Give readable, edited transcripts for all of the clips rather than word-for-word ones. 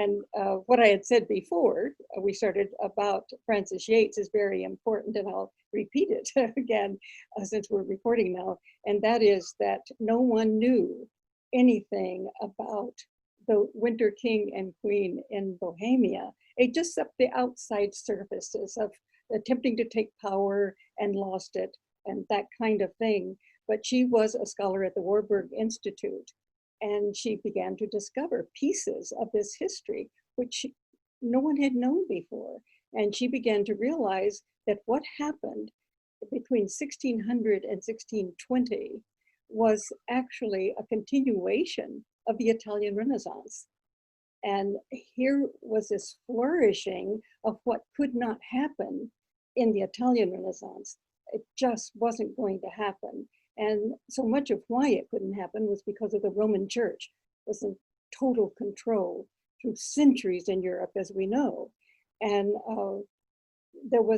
And what I had said before, we started about Francis Yates is very important, and I'll repeat it again since we're recording now. And that is that no one knew anything about the Winter King and Queen in Bohemia, just up the outside surfaces of attempting to take power and lost it and that kind of thing. But she was a scholar at the Warburg Institute, and she began to discover pieces of this history, which no one had known before. And she began to realize that what happened between 1600 and 1620 was actually a continuation of the Italian Renaissance. And here was this flourishing of what could not happen in the Italian Renaissance. It just wasn't going to happen. And so much of why it couldn't happen was because of the Roman Church was in total control through centuries in Europe, as we know. And there were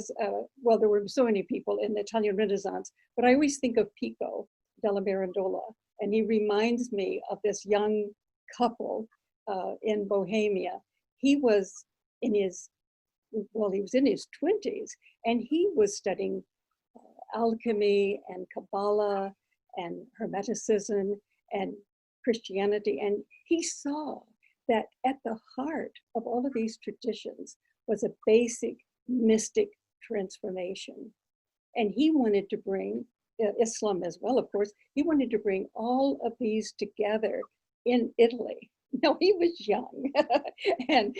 so many people in the Italian Renaissance, but I always think of Pico della Mirandola, and he reminds me of this young couple in Bohemia. He was in his 20s, and he was studying alchemy and Kabbalah and Hermeticism and Christianity. And he saw that at the heart of all of these traditions was a basic mystic transformation. And he wanted to bring Islam as well, of course. He wanted to bring all of these together in Italy. Now, he was young and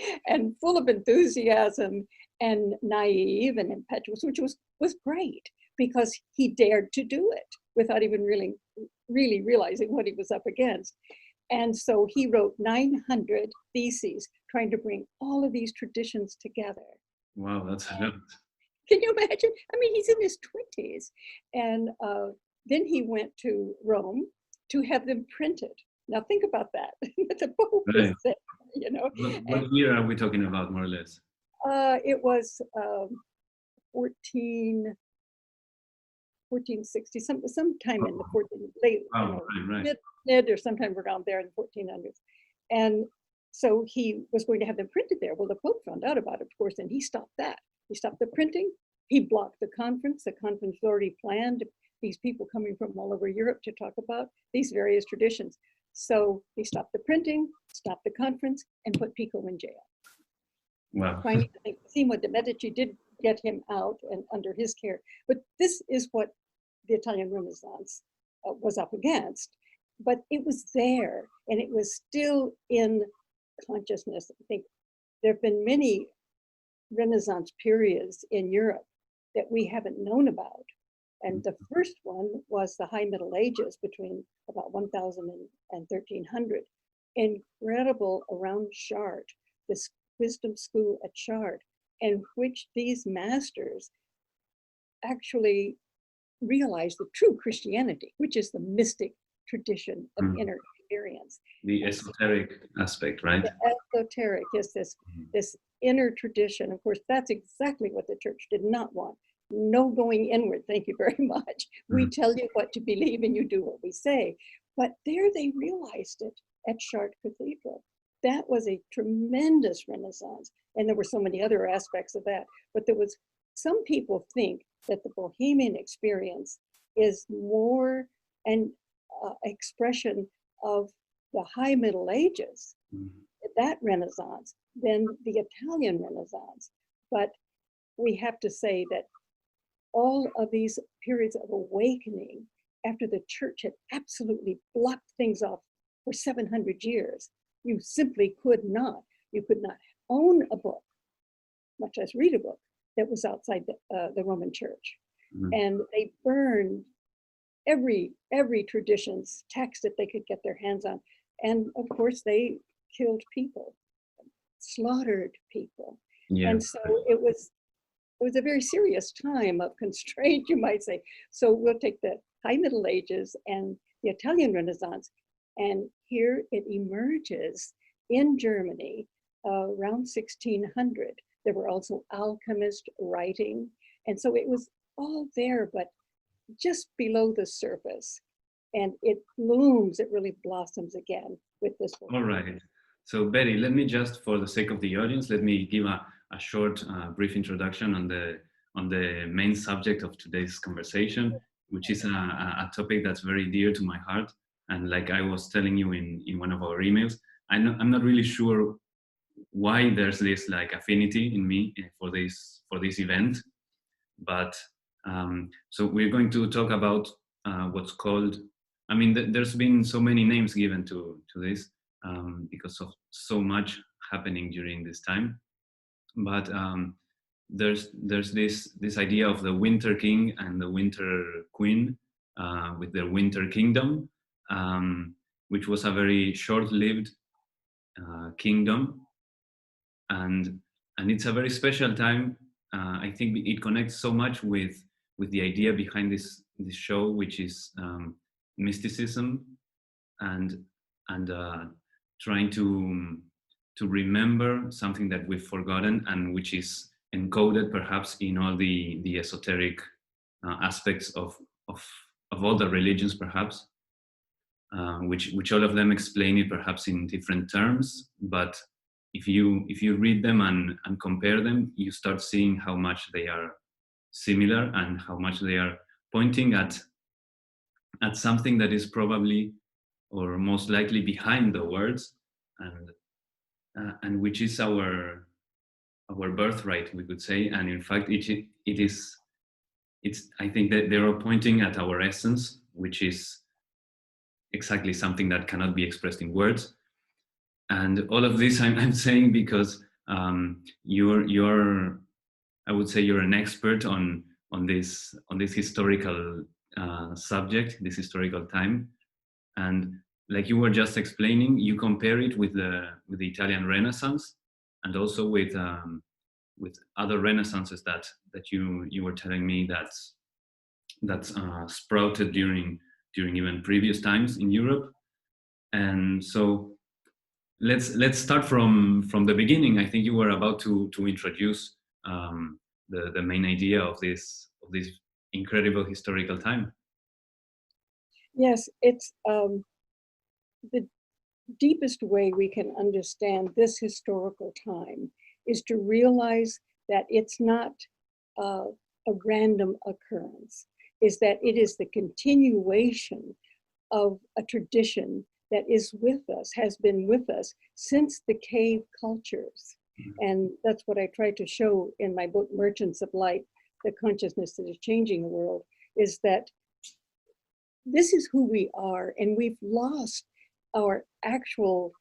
full of enthusiasm and naive and impetuous, which was great, because he dared to do it without even really realizing what he was up against. And so he wrote 900 theses trying to bring all of these traditions together. Wow, that's a lot. Can you imagine? I mean, he's in his 20s. And then he went to Rome to have them printed. Now think about that. The Pope was there, you know. What year are we talking about, more or less? It was 1460, sometime in the 14, mid or sometime around there in the 1400s. And so he was going to have them printed there. Well, the Pope found out about it, of course, and he stopped that. He stopped the printing. He blocked the conference. The conference already planned these people coming from all over Europe to talk about these various traditions. So he stopped the printing, stopped the conference, and put Pico in jail. Wow. Finally, Cosimo de' Medici did get him out and under his care. But this is what the Italian Renaissance was up against. But it was there, and it was still in consciousness. I think there have been many Renaissance periods in Europe that we haven't known about. And the first one was the High Middle Ages between about 1000 and 1300. Incredible around Chartres, this wisdom school at Chartres, in which these masters actually realized the true Christianity, which is the mystic tradition of inner experience. The esoteric aspect, right? The esoteric is this inner tradition. Of course, that's exactly what the church did not want. No going inward, thank you very much. We tell you what to believe and you do what we say. But there they realized it at Chartres Cathedral. That was a tremendous Renaissance. And there were so many other aspects of that. But there was, some people think that the Bohemian experience is more an expression of the High Middle Ages, that Renaissance, than the Italian Renaissance. But we have to say that all of these periods of awakening, after the church had absolutely blocked things off for 700 years, you simply could not own a book, much less read a book, that was outside the Roman Church. And they burned every tradition's text that they could get their hands on. And of course, they killed people, slaughtered people. Yeah. And so it was a very serious time of constraint, you might say. So we'll take the High Middle Ages and the Italian Renaissance, and here it emerges in Germany around 1600. There were also alchemists writing, and so it was all there, but just below the surface. And it blooms, it really blossoms again with this one. All right. So Betty, let me just, for the sake of the audience, let me give a short, brief introduction on the main subject of today's conversation, which is a topic that's very dear to my heart. And like I was telling you in one of our emails, I'm not really sure why there's this like affinity in me for this event, but so we're going to talk about what's called. I mean, there's been so many names given to this because of so much happening during this time, but there's this idea of the Winter King and the Winter Queen with their Winter Kingdom, which was a very short-lived kingdom, and it's a very special time. I think it connects so much with the idea behind this show, which is mysticism and trying to remember something that we've forgotten and which is encoded perhaps in all the esoteric aspects of all the religions, perhaps, which all of them explain it perhaps in different terms, but if you read them and compare them, you start seeing how much they are similar and how much they are pointing at something that is probably or most likely behind the words, and which is our birthright, we could say. And in fact, it's I think that they are pointing at our essence, which is exactly something that cannot be expressed in words. And all of this I'm saying because you're I would say you're an expert on this historical subject, this historical time, and like you were just explaining, you compare it with the Italian Renaissance, and also with other Renaissances that you were telling me that's sprouted during even previous times in Europe. And so let's start from the beginning. I think you were about to introduce the main idea of this incredible historical time. Yes, it's the deepest way we can understand this historical time is to realize that it's not a random occurrence, is that it is the continuation of a tradition that is with us, has been with us since the cave cultures. And that's what I try to show in my book, Merchants of Light, The Consciousness That Is Changing the World, is that this is who we are, and we've lost our actual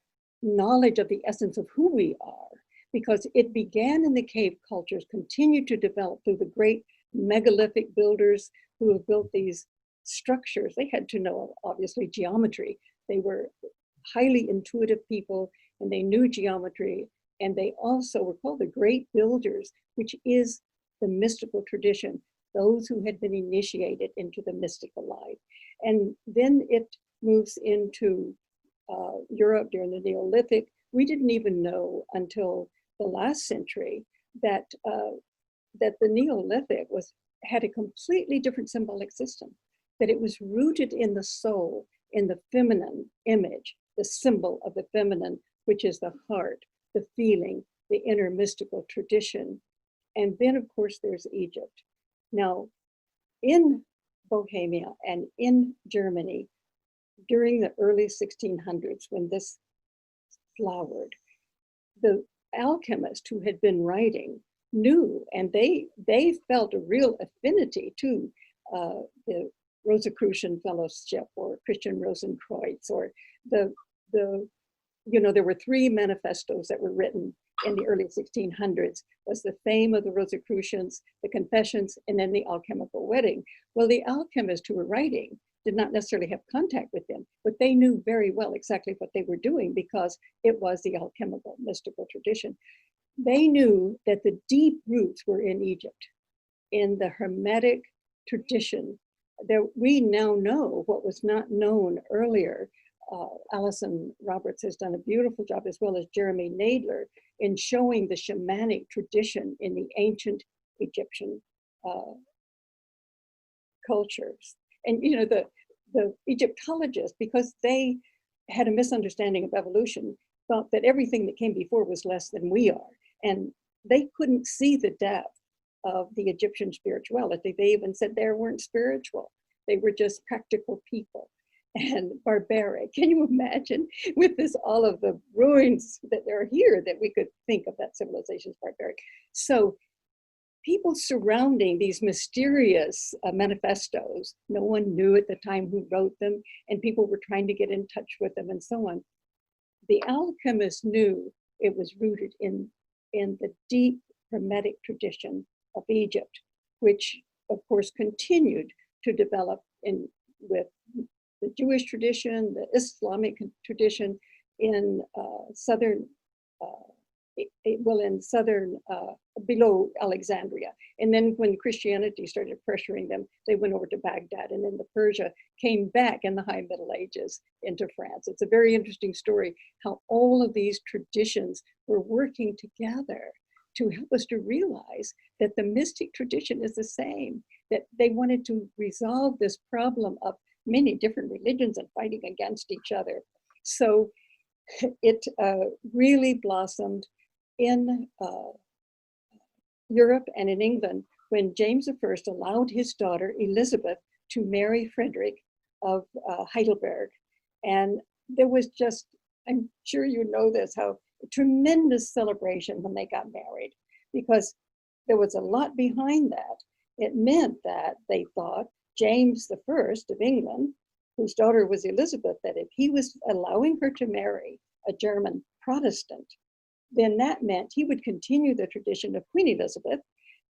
knowledge of the essence of who we are, because it began in the cave cultures, continued to develop through the great megalithic builders who have built these structures. They had to know, obviously, geometry. They were highly intuitive people, and they knew geometry, and they also were called the great builders, which is the mystical tradition, those who had been initiated into the mystical life. And then it moves into Europe during the Neolithic. We didn't even know until the last century that the Neolithic had a completely different symbolic system, that it was rooted in the soul, in the feminine image, the symbol of the feminine, which is the heart, the feeling, the inner mystical tradition. And then, of course, there's Egypt. Now, in Bohemia and in Germany, during the early 1600s, when this flowered, the alchemists who had been writing knew, and they felt a real affinity to the Rosicrucian Fellowship or Christian Rosenkreuz, or there were 3 manifestos that were written in the early 1600s. Was the Fame of the Rosicrucians, the Confessions, and then the Alchemical Wedding. Well, the alchemists who were writing did not necessarily have contact with them, but they knew very well exactly what they were doing because it was the alchemical mystical tradition. They knew that the deep roots were in Egypt, in the Hermetic tradition. We now know what was not known earlier. Alison Roberts has done a beautiful job, as well as Jeremy Nadler, in showing the shamanic tradition in the ancient Egyptian cultures. And the Egyptologists, because they had a misunderstanding of evolution, thought that everything that came before was less than we are. And they couldn't see the depth of the Egyptian spirituality. They even said they weren't spiritual. They were just practical people and barbaric. Can you imagine with this, all of the ruins that are here, that we could think of that civilization as barbaric? So people surrounding these mysterious manifestos, no one knew at the time who wrote them, and people were trying to get in touch with them and so on. The alchemists knew it was rooted in the deep Hermetic tradition of Egypt, which of course continued to develop with the Jewish tradition, the Islamic tradition in southern, below Alexandria. And then when Christianity started pressuring them, they went over to Baghdad, and then the Persia came back in the High Middle Ages into France. It's a very interesting story how all of these traditions were working together to help us to realize that the mystic tradition is the same, that they wanted to resolve this problem of many different religions and fighting against each other. So it really blossomed in Europe and in England when James I allowed his daughter Elizabeth to marry Frederick of Heidelberg. And there was just, I'm sure you know this, how tremendous celebration when they got married, because there was a lot behind that. It meant that they thought James I of England, whose daughter was Elizabeth, that if he was allowing her to marry a German Protestant, then that meant he would continue the tradition of Queen Elizabeth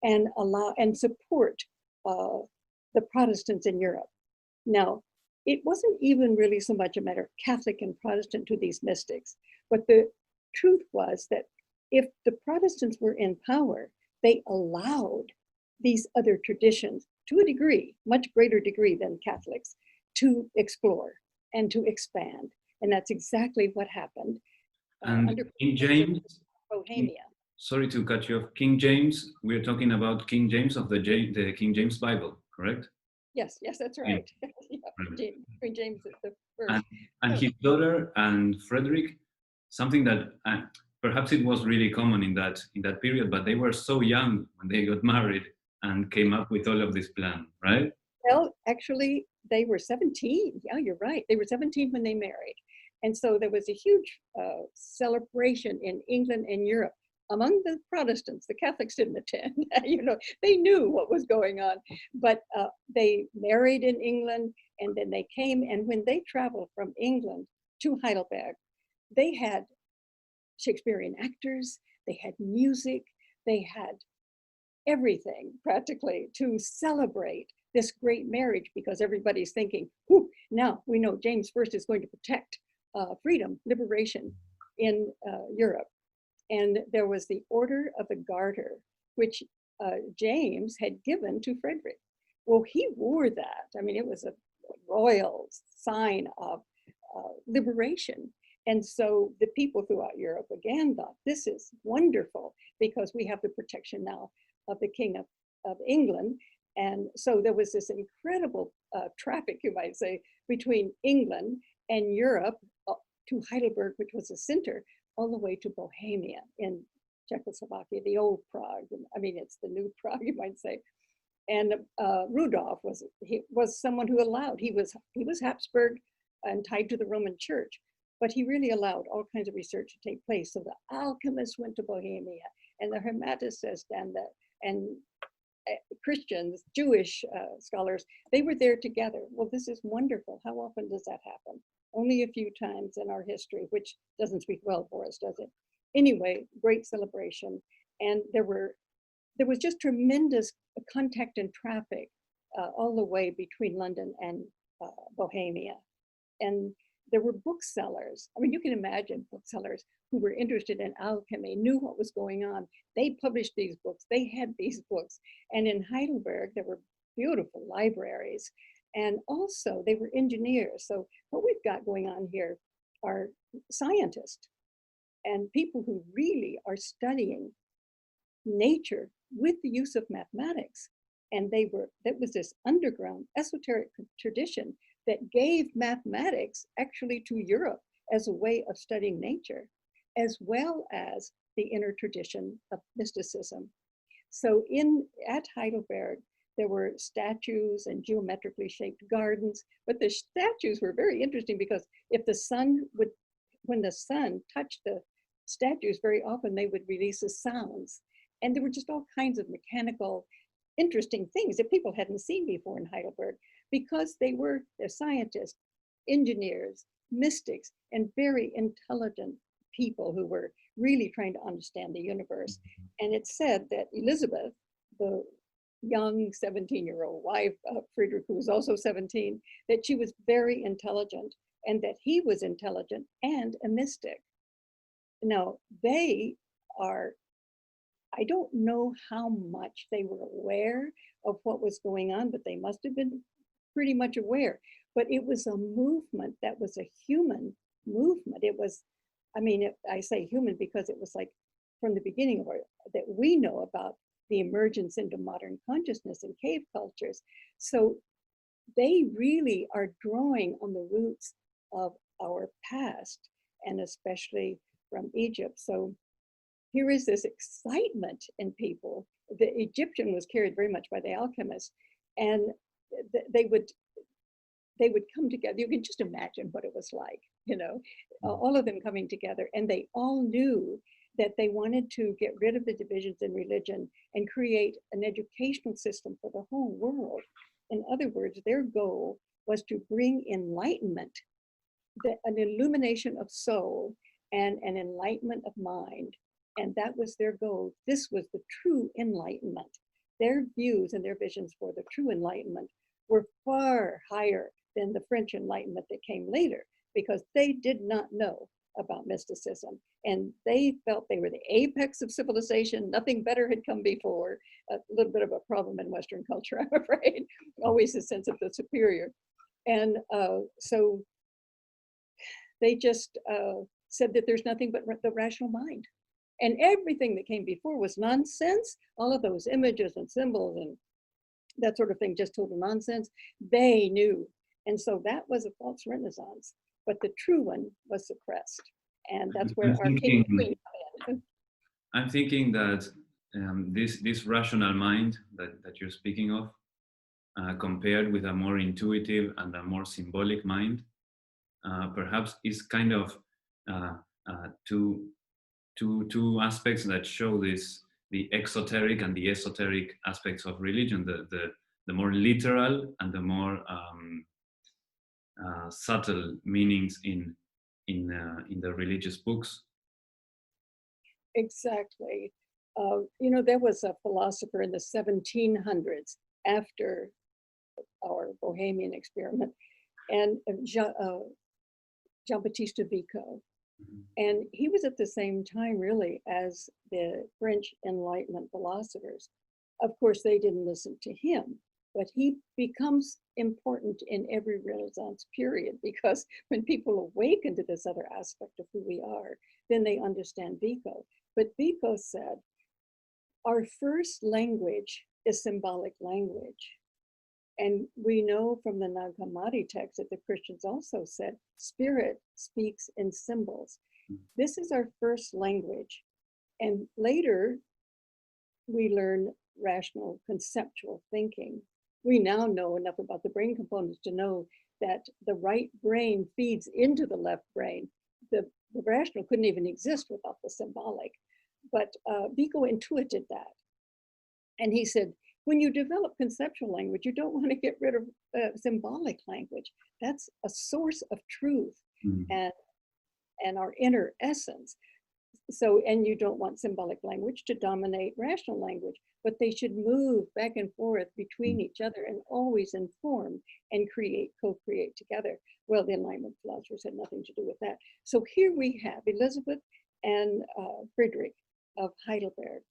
and allow and support the Protestants in Europe. Now, it wasn't even really so much a matter of Catholic and Protestant to these mystics, but the truth was that if the Protestants were in power, they allowed these other traditions to a degree, much greater degree than Catholics, to explore and to expand. And that's exactly what happened. And King James, Bohemia. Sorry to cut you off. King James, we're talking about King James of the King James Bible, correct? Yes, that's right. Yeah. Queen James the First. And his daughter and Frederick, something that perhaps it was really common in that period, but they were so young when they got married and came up with all of this plan, right? Well, actually, they were 17. Yeah, you're right. They were 17 when they married. And so there was a huge celebration in England and Europe among the Protestants. The Catholics didn't attend. They knew what was going on, but they married in England, and then they came. And when they traveled from England to Heidelberg, they had Shakespearean actors, they had music, they had everything practically to celebrate this great marriage, because everybody's thinking, now we know James I is going to protect freedom, liberation in Europe. And there was the Order of the Garter, which James had given to Frederick. Well, he wore that. I mean, it was a royal sign of liberation. And so the people throughout Europe again thought, this is wonderful, because we have the protection now of the King of England. And so there was this incredible traffic, you might say, between England and Europe to Heidelberg, which was a center, all the way to Bohemia in Czechoslovakia, the old Prague. I mean, it's the new Prague, you might say. And Rudolf was someone who allowed, he was Habsburg and tied to the Roman Church, but he really allowed all kinds of research to take place. So the alchemists went to Bohemia, and the Hermeticists and Christians, Jewish scholars, they were there together. Well, this is wonderful. How often does that happen? Only a few times in our history, which doesn't speak well for us, does it? Anyway, great celebration. And there was just tremendous contact and traffic all the way between London and Bohemia. And there were booksellers. I mean, you can imagine booksellers who were interested in alchemy, knew what was going on. They published these books, they had these books. And in Heidelberg, there were beautiful libraries. And also they were engineers. So what we've got going on here are scientists and people who really are studying nature with the use of mathematics. And that was this underground esoteric tradition that gave mathematics actually to Europe as a way of studying nature. as well as the inner tradition of mysticism. So at Heidelberg, there were statues and geometrically shaped gardens, but the statues were very interesting because if when the sun touched the statues, very often they would release the sounds. And there were just all kinds of mechanical, interesting things that people hadn't seen before in Heidelberg, because they're scientists, engineers, mystics, and very intelligent people who were really trying to understand the universe. And it's said that Elizabeth, the young 17-year-old wife of Friedrich, who was also 17, that she was very intelligent and that he was intelligent and a mystic. Now, they are, I don't know how much they were aware of what was going on, but they must have been pretty much aware. But it was a movement that was a human movement. It was, I say human because it was like from the beginning of that we know about the emergence into modern consciousness in cave cultures. So they really are drawing on the roots of our past, and especially from Egypt. So here is this excitement in people. The Egyptian was carried very much by the alchemists, and they would come together. You can just imagine what it was like, all of them coming together, and they all knew that they wanted to get rid of the divisions in religion and create an educational system for the whole world. In other words, their goal was to bring enlightenment, an illumination of soul and an enlightenment of mind. And that was their goal. This was the true enlightenment. Their views and their visions for the true enlightenment were far higher than the French Enlightenment that came later, because they did not know about mysticism. And they felt they were the apex of civilization. Nothing better had come before. A little bit of a problem in Western culture, I'm afraid. Always a sense of the superior. And so they just said that there's nothing but the rational mind. And everything that came before was nonsense. All of those images and symbols and that sort of thing, just total nonsense. They knew. And so that was a false renaissance, but the true one was suppressed. And that's where our king came in. I'm thinking that this rational mind that you're speaking of, compared with a more intuitive and a more symbolic mind, perhaps is kind of two aspects that show this: the exoteric and the esoteric aspects of religion, the more literal and the more subtle meanings in the religious books. Exactly. There was a philosopher in the 1700s after our Bohemian experiment, and Jean-Baptiste Vico. And he was at the same time, really, as the French Enlightenment philosophers. Of course, they didn't listen to him, but he becomes important in every Renaissance period, because when people awaken to this other aspect of who we are, then they understand Vico. But Vico said, our first language is symbolic language. And we know from the Nag Hammadi text that the Christians also said, spirit speaks in symbols. This is our first language. And later, we learn rational conceptual thinking. We now know enough about the brain components to know that the right brain feeds into the left brain. The rational couldn't even exist without the symbolic. But Vico intuited that. And he said, when you develop conceptual language, you don't want to get rid of symbolic language. That's a source of truth and our inner essence. So, and you don't want symbolic language to dominate rational language, but they should move back and forth between each other and always inform and create, co-create together. Well, the Enlightenment philosophers had nothing to do with that. So here we have Elizabeth and Friedrich of Heidelberg,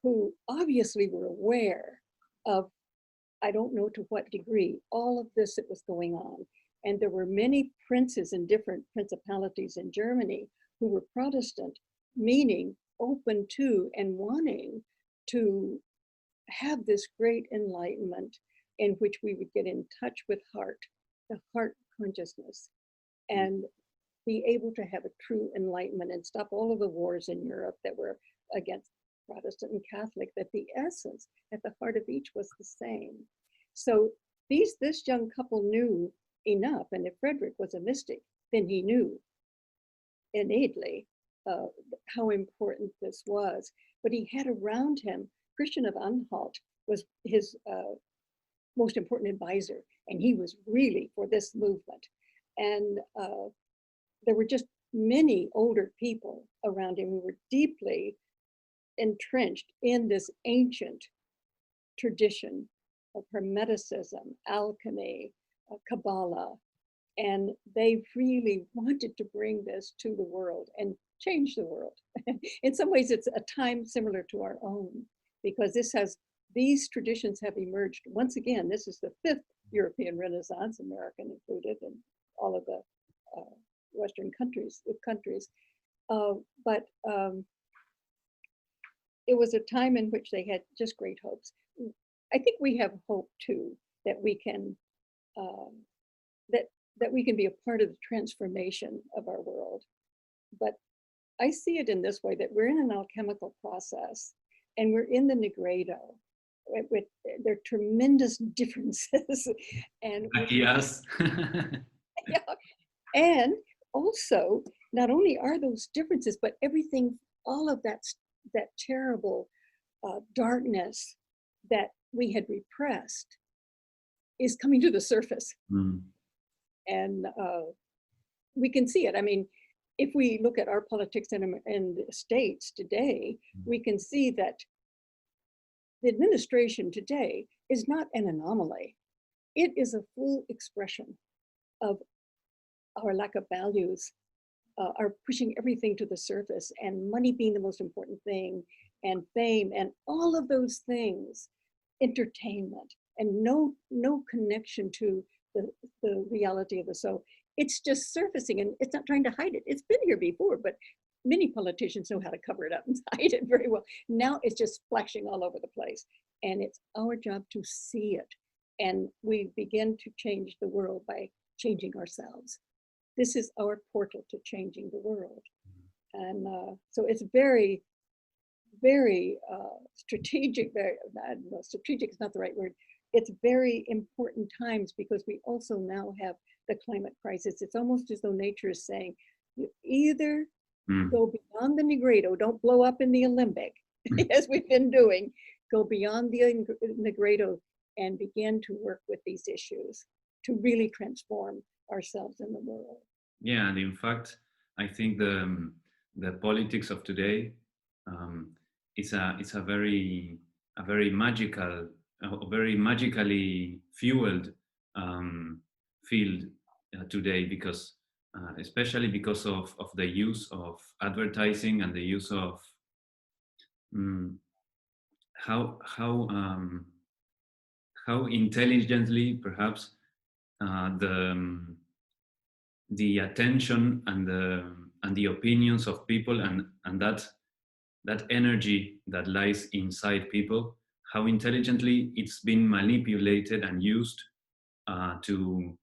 who obviously were aware of, I don't know to what degree, all of this that was going on. And there were many princes in different principalities in Germany who were Protestant, meaning open to and wanting to have this great enlightenment in which we would get in touch with heart, the heart consciousness. And be able to have a true enlightenment and stop all of the wars in Europe that were against Protestant and Catholic, that the essence at the heart of each was the same. So this young couple knew enough, and if Frederick was a mystic, then he knew innately how important this was. But he had around him, Christian of Anhalt was his most important advisor, and he was really for this movement. And there were just many older people around him who were deeply entrenched in this ancient tradition of Hermeticism, alchemy, Kabbalah, and they really wanted to bring this to the world and change the world. In some ways, it's a time similar to our own, because these traditions have emerged. Once again, this is the 5th European Renaissance, American included, and all of the Western countries. But it was a time in which they had just great hopes. I think we have hope too, that we can that we can be a part of the transformation of our world. But I see it in this way, that we're in an alchemical process, and we're in the Nigredo. There are tremendous differences, and yes. yeah. And also, not only are those differences, but everything, all of that terrible darkness that we had repressed is coming to the surface. And we can see it. I mean, if we look at our politics in the States today, we can see that the administration today is not an anomaly. It is a full expression of our lack of values, are pushing everything to the surface, and money being the most important thing, and fame, and all of those things, entertainment, and no connection to the reality of the soul. It's just surfacing, and it's not trying to hide it. It's been here before, but many politicians know how to cover it up and hide it very well. Now it's just splashing all over the place, and it's our job to see it. And we begin to change the world by changing ourselves. This is our portal to changing the world. And so it's very, very strategic, strategic is not the right word. It's very important times, because we also now have the climate crisis. It's almost as though nature is saying, you either go beyond the Nigredo, don't blow up in the Olympic, as we've been doing, go beyond the Nigredo and begin to work with these issues to really transform ourselves in the world. Yeah, and in fact, I think the politics of today it's a very magical, very magically fueled field today, because especially because of the use of advertising and the use of how intelligently perhaps the attention and the opinions of people and that energy that lies inside people, how intelligently it's been manipulated and used to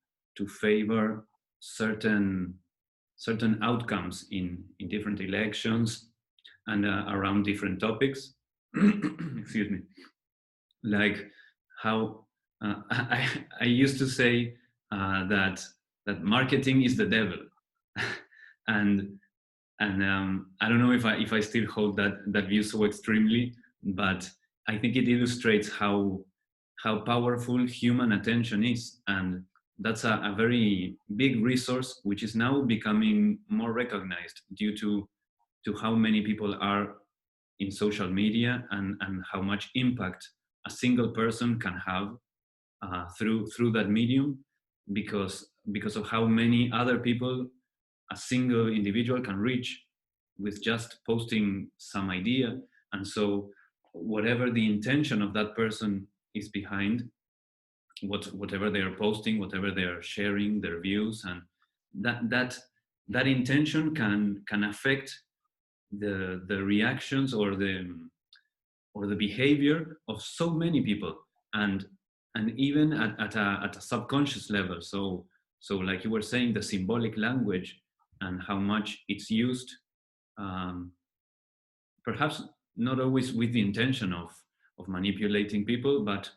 favor certain outcomes in different elections and around different topics. Excuse me. Like how I used to say that marketing is the devil, and I don't know if I still hold that view so extremely, but I think it illustrates how powerful human attention is, and that's a very big resource which is now becoming more recognized due to how many people are in social media and how much impact a single person can have through that medium, because of how many other people a single individual can reach with just posting some idea. And so whatever the intention of that person is behind whatever they are posting, whatever they are sharing, their views, and that intention can affect the reactions or the behavior of so many people, and even at a subconscious level. So like you were saying, the symbolic language and how much it's used, perhaps not always with the intention of manipulating people, but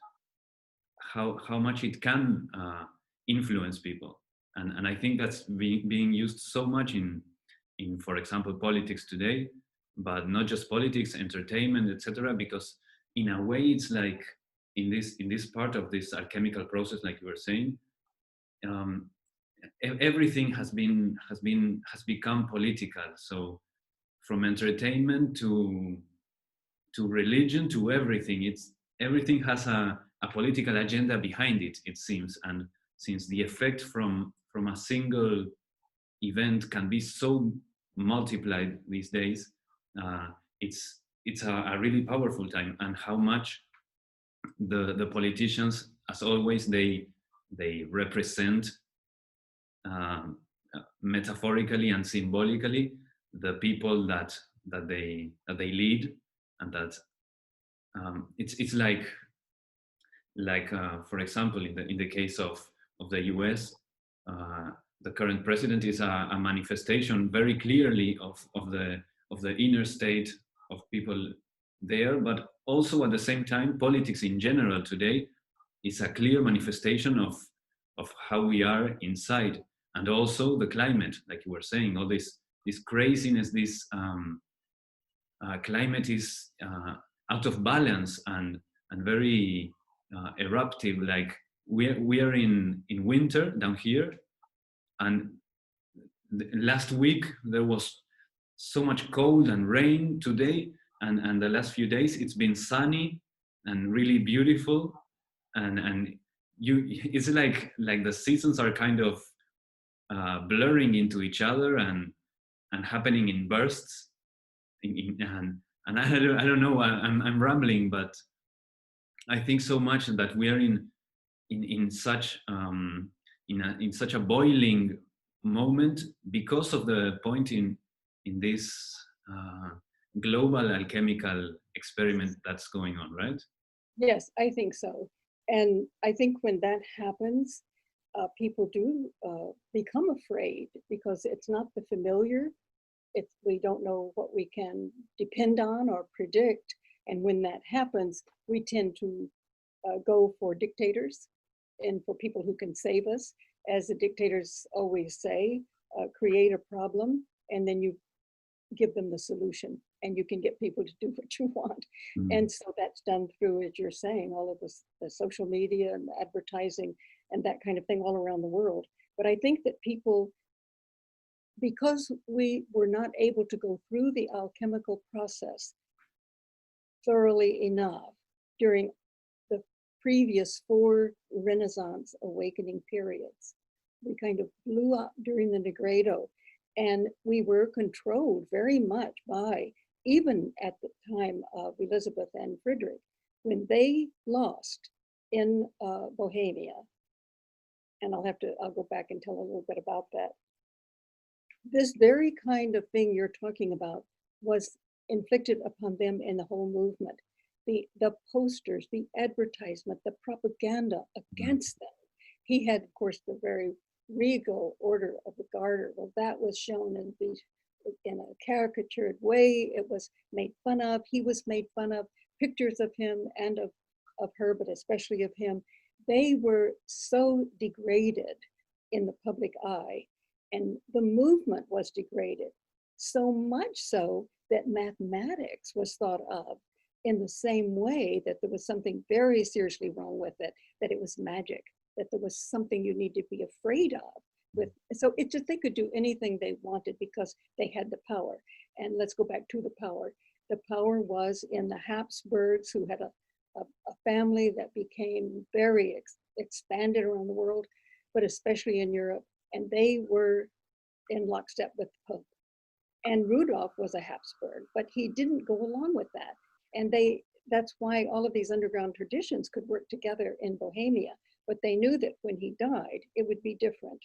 how much it can influence people. And I think that's being used so much in, for example, politics today, but not just politics, entertainment, etc. Because in a way, it's like in this part of this alchemical process, like you were saying, everything has become political. So from entertainment to religion to everything, everything has a political agenda behind it, it seems. And since the effect from a single event can be so multiplied these days, it's a really powerful time. And how much the politicians, as always, they represent metaphorically and symbolically the people that they lead, and that it's like for example, in the case of the US, the current president is a manifestation very clearly of the inner state of people there, but also at the same time, politics in general today is a clear manifestation of how we are inside. And also the climate, like you were saying, all this craziness, this climate is out of balance and very eruptive. Like we are in winter down here, and last week there was so much cold and rain. Today and the last few days it's been sunny and really beautiful, and it's like the seasons are kind of blurring into each other and happening in bursts. And I don't know, I'm rambling, but I think so much that we are in such in such a boiling moment because of the point in this global alchemical experiment that's going on, right? Yes, I think so. And I think when that happens, people do become afraid because it's not the familiar. We don't know what we can depend on or predict. And when that happens, we tend to go for dictators and for people who can save us. As the dictators always say, create a problem and then you give them the solution, and you can get people to do what you want. And so that's done through, as you're saying, all of this, the social media and the advertising and that kind of thing all around the world. But I think that people, because we were not able to go through the alchemical process thoroughly enough during the previous 4 Renaissance awakening periods, we kind of blew up during the Negredo, and we were controlled very much by, even at the time of Elizabeth and Frederick, when they lost in Bohemia. And I'll go back and tell a little bit about that. This very kind of thing you're talking about was inflicted upon them in the whole movement. The posters, the advertisement, the propaganda against them. He had, of course, the very regal Order of the Garter. Well, that was shown in a caricatured way. It was made fun of. He was made fun of. Pictures of him and of her, but especially of him. They were so degraded in the public eye, and the movement was degraded. So much so that mathematics was thought of in the same way, that there was something very seriously wrong with it, that it was magic, that there was something you need to be afraid of. So it's just, they could do anything they wanted because they had the power. And let's go back to the power. The power was in the Habsburgs, who had a family that became very expanded around the world, but especially in Europe. And they were in lockstep with the Pope. And Rudolf was a Habsburg, but he didn't go along with that. And that's why all of these underground traditions could work together in Bohemia. But they knew that when he died, it would be different.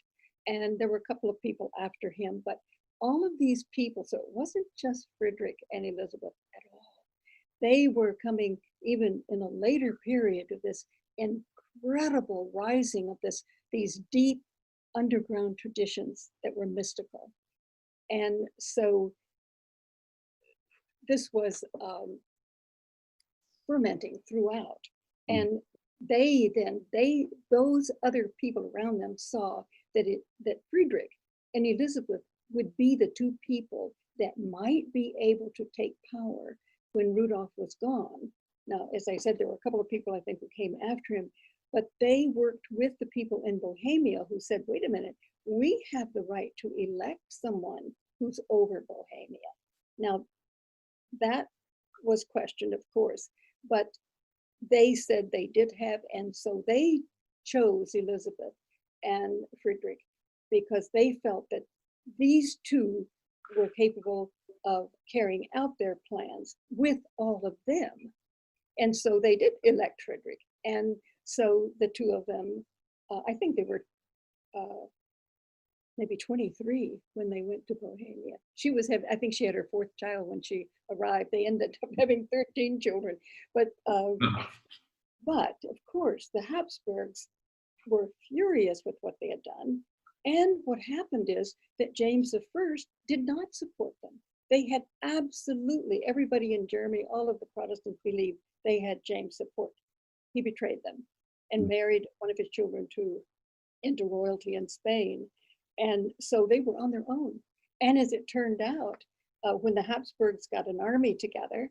And there were a couple of people after him, but all of these people, so it wasn't just Frederick and Elizabeth at all. They were coming even in a later period of this incredible rising of these deep underground traditions that were mystical. And so this was fermenting throughout. And those other people around them saw that Friedrich and Elizabeth would be the two people that might be able to take power when Rudolf was gone. Now, as I said, there were a couple of people I think who came after him, but they worked with the people in Bohemia who said, wait a minute, we have the right to elect someone who's over Bohemia. Now, that was questioned, of course, but they said they did have, and so they chose Elizabeth and Friedrich because they felt that these two were capable of carrying out their plans with all of them. And so they did elect Friedrich. And so the two of them, I think they were maybe 23 when they went to Bohemia. I think she had her fourth child when she arrived. They ended up having 13 children. But of course, the Habsburgs were furious with what they had done. And what happened is that James I did not support them. They had absolutely, everybody in Germany, all of the Protestants believed they had James' support. He betrayed them and married one of his children into royalty in Spain. And so they were on their own. And as it turned out, when the Habsburgs got an army together,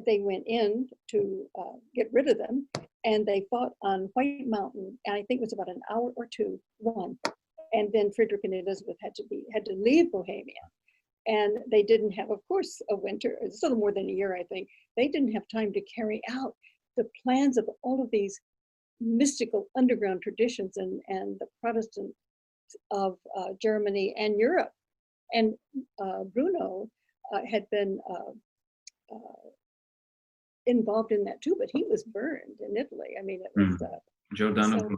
they went in to get rid of them, and they fought on White Mountain. And I think it was about an hour or two, won. And then Friedrich and Elizabeth had to leave Bohemia. And they didn't have, of course, a winter, it's a little more than a year, I think. They didn't have time to carry out the plans of all of these mystical underground traditions and the Protestants of Germany and Europe. And Bruno had been involved in that too, but he was burned in Italy. I mean, it was Giordano Bruno.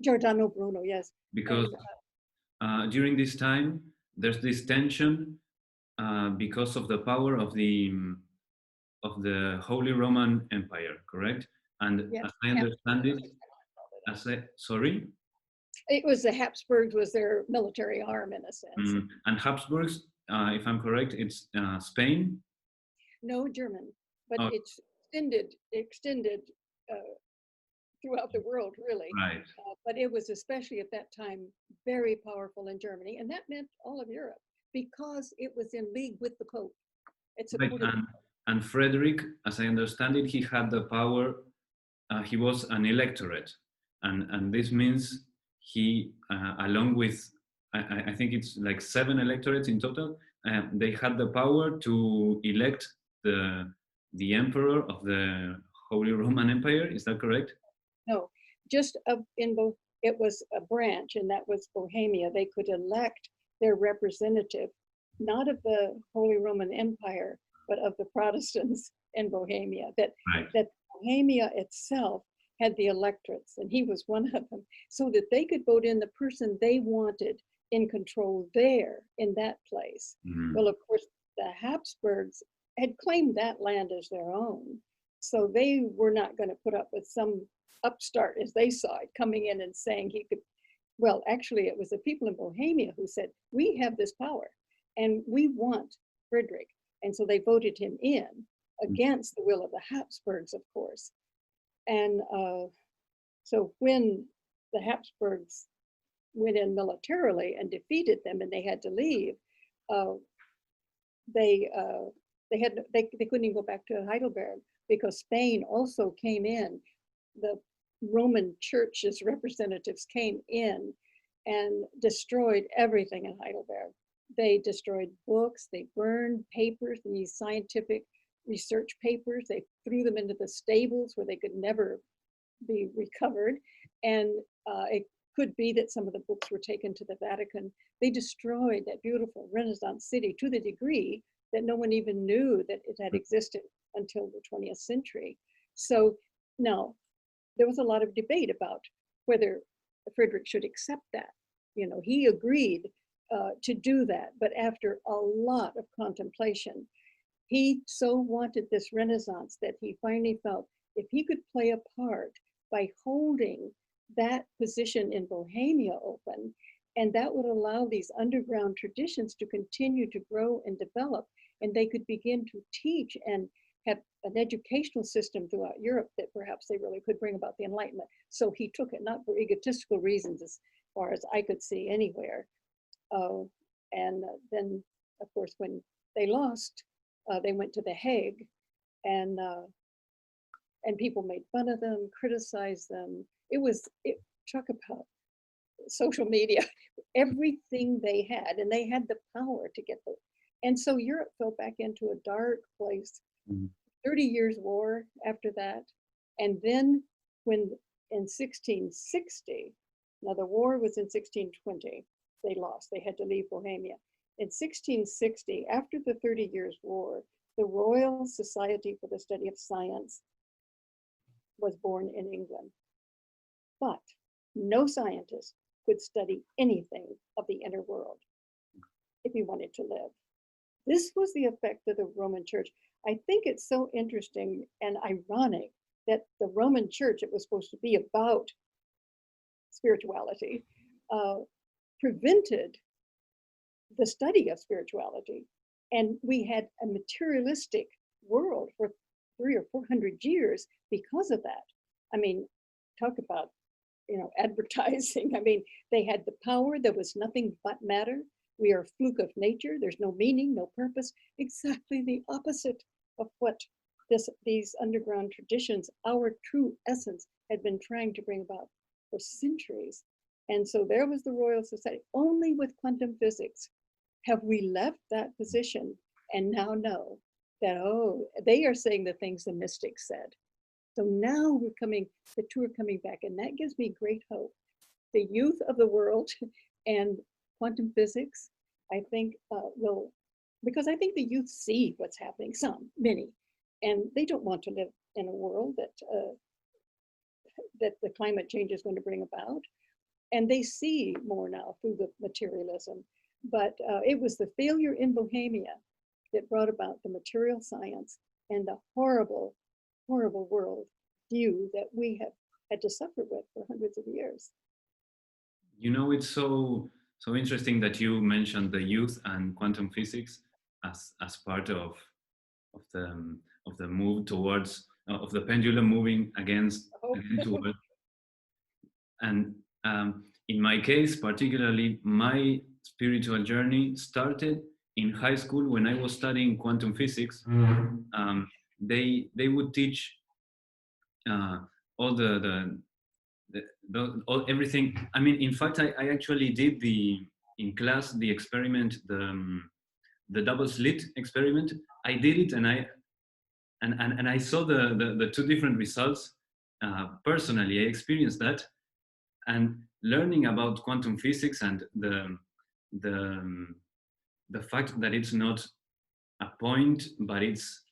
Giordano Bruno, yes. Because during this time, there's this tension because of the power of the Holy Roman Empire, correct? And yes, as I understand it, sorry? It was the Habsburgs was their military arm in a sense. And Habsburgs, if I'm correct, it's Spain? No, German, but it's extended throughout the world, really. Right. But it was especially at that time very powerful in Germany, and that meant all of Europe because it was in league with the Pope. It's and Frederick, as I understand it, he had the power. He was an electorate, and this means he, along with I think it's like 7 electorates in total, they had the power to elect the emperor of the Holy Roman Empire. Is that correct? No, just in both. It was a branch, and that was Bohemia. They could elect their representative, not of the Holy Roman Empire, but of the Protestants in Bohemia. That Bohemia itself had the electorates, and he was one of them, so that they could vote in the person they wanted in control there in that place. Well, of course, the Habsburgs had claimed that land as their own, so they were not going to put up with some upstart, as they saw it, coming in and saying he could. Well, actually, it was the people in Bohemia who said, we have this power and we want Friedrich. And so they voted him in against the will of the Habsburgs, of course. And so when the Habsburgs went in militarily and defeated them and they had to leave, they couldn't even go back to Heidelberg because Spain also came in. The Roman Church's representatives came in and destroyed everything in Heidelberg. They destroyed books, they burned papers, these scientific research papers, they threw them into the stables where they could never be recovered. And it could be that some of the books were taken to the Vatican. They destroyed that beautiful Renaissance city to the degree that no one even knew that it had existed until the 20th century. So now, there was a lot of debate about whether Friedrich should accept that. You know, he agreed to do that, but after a lot of contemplation, he so wanted this Renaissance that he finally felt if he could play a part by holding that position in Bohemia open, And that would allow these underground traditions to continue to grow and develop, and they could begin to teach and have an educational system throughout Europe that perhaps they really could bring about the Enlightenment. So he took it, not for egotistical reasons as far as I could see anywhere. And then, of course, when they lost, they went to The Hague, and people made fun of them, criticized them. Talk about social media, everything they had, and they had the power to get the. And so Europe fell back into a dark place. 30 years war after that. And then when in 1660, now the war was in 1620, they lost, they had to leave Bohemia. In 1660, after the 30 Years' War, the Royal Society for the Study of Science was born in England. But no scientist could study anything of the inner world if he wanted to live. This was the effect of the Roman Church. I think it's so interesting and ironic that the Roman Church, it was supposed to be about spirituality, prevented the study of spirituality. And we had a materialistic world for 300 or 400 years because of that. I mean, talk about, advertising. I mean, they had the power. There was nothing but matter. We are a fluke of nature. There's no meaning, no purpose. Exactly the opposite of what these underground traditions, our true essence, had been trying to bring about for centuries. And so there was the Royal Society. Only with quantum physics have we left that position and now know that, they are saying the things the mystics said. So now the two are coming back, and that gives me great hope. The youth of the world and quantum physics, I think will, because I think the youth see what's happening, many, and they don't want to live in a world that the climate change is going to bring about. And they see more now through the materialism. But it was the failure in Bohemia that brought about the material science and the horrible, horrible world view that we have had to suffer with for hundreds of years. It's so interesting that you mentioned the youth and quantum physics as part of the move towards of the pendulum moving again towards. And in my case, particularly, my spiritual journey started in high school when I was studying quantum physics. They would teach all all everything. I mean, in fact, I actually did in class the experiment, the double slit experiment. I did it, and I saw the two different results. Personally, I experienced that, and learning about quantum physics and the fact that it's not a point, but it's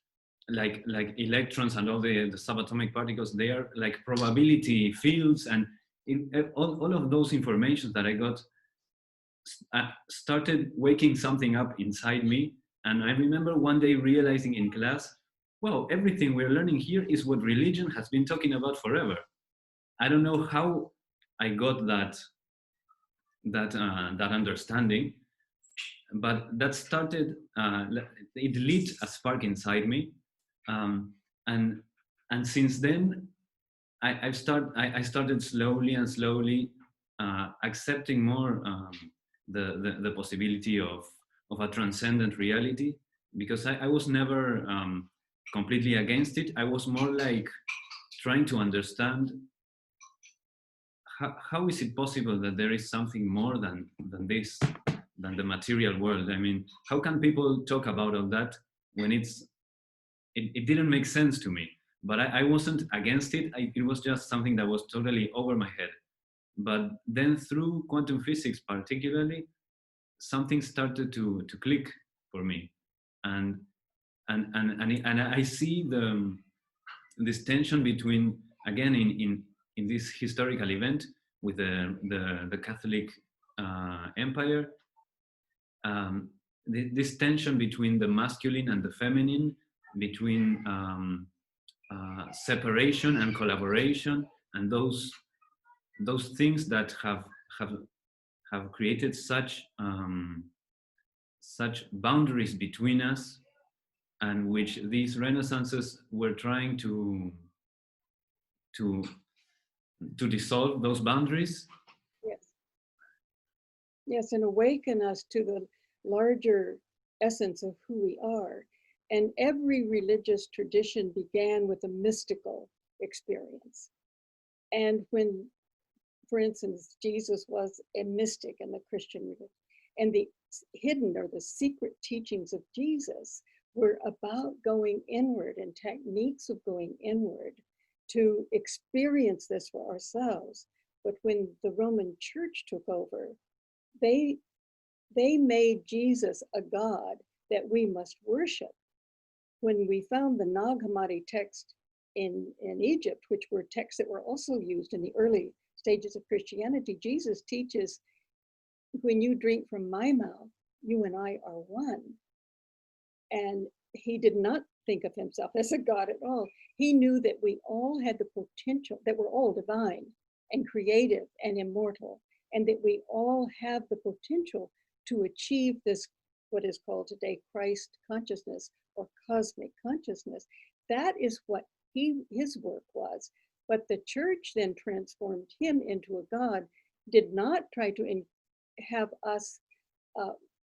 like electrons and all the subatomic particles, they are like probability fields, and all of those information that I got started waking something up inside me. And I remember one day realizing in class, well, everything we're learning here is what religion has been talking about forever. I don't know how I got that understanding, but that started, it lit a spark inside me. And since then, I started slowly and slowly accepting more the possibility of a transcendent reality, because I was never completely against it. I was more like trying to understand how is it possible that there is something more than the material world. I mean, how can people talk about all that when it didn't make sense to me? But I wasn't against it. It was just something that was totally over my head. But then through quantum physics particularly, something started to click for me. And I see this tension between, again, in this historical event with the Catholic Empire, this tension between the masculine and the feminine, between separation and collaboration, and those things that have have created such boundaries between us, and which these renaissances were trying to dissolve those boundaries. Yes. Yes, and awaken us to the larger essence of who we are. And every religious tradition began with a mystical experience. And when, for instance, Jesus was a mystic in the Christian religion, and the hidden or the secret teachings of Jesus were about going inward and techniques of going inward to experience this for ourselves. But when the Roman Church took over, they made Jesus a god that we must worship. When we found the Nag Hammadi text in Egypt, which were texts that were also used in the early stages of Christianity, Jesus teaches, when you drink from my mouth, you and I are one. And he did not think of himself as a god at all. He knew that we all had the potential, that we're all divine and creative and immortal, and that we all have the potential to achieve this, what is called today Christ consciousness or cosmic consciousness. That is what his work was. But the church then transformed him into a god, did not try to have us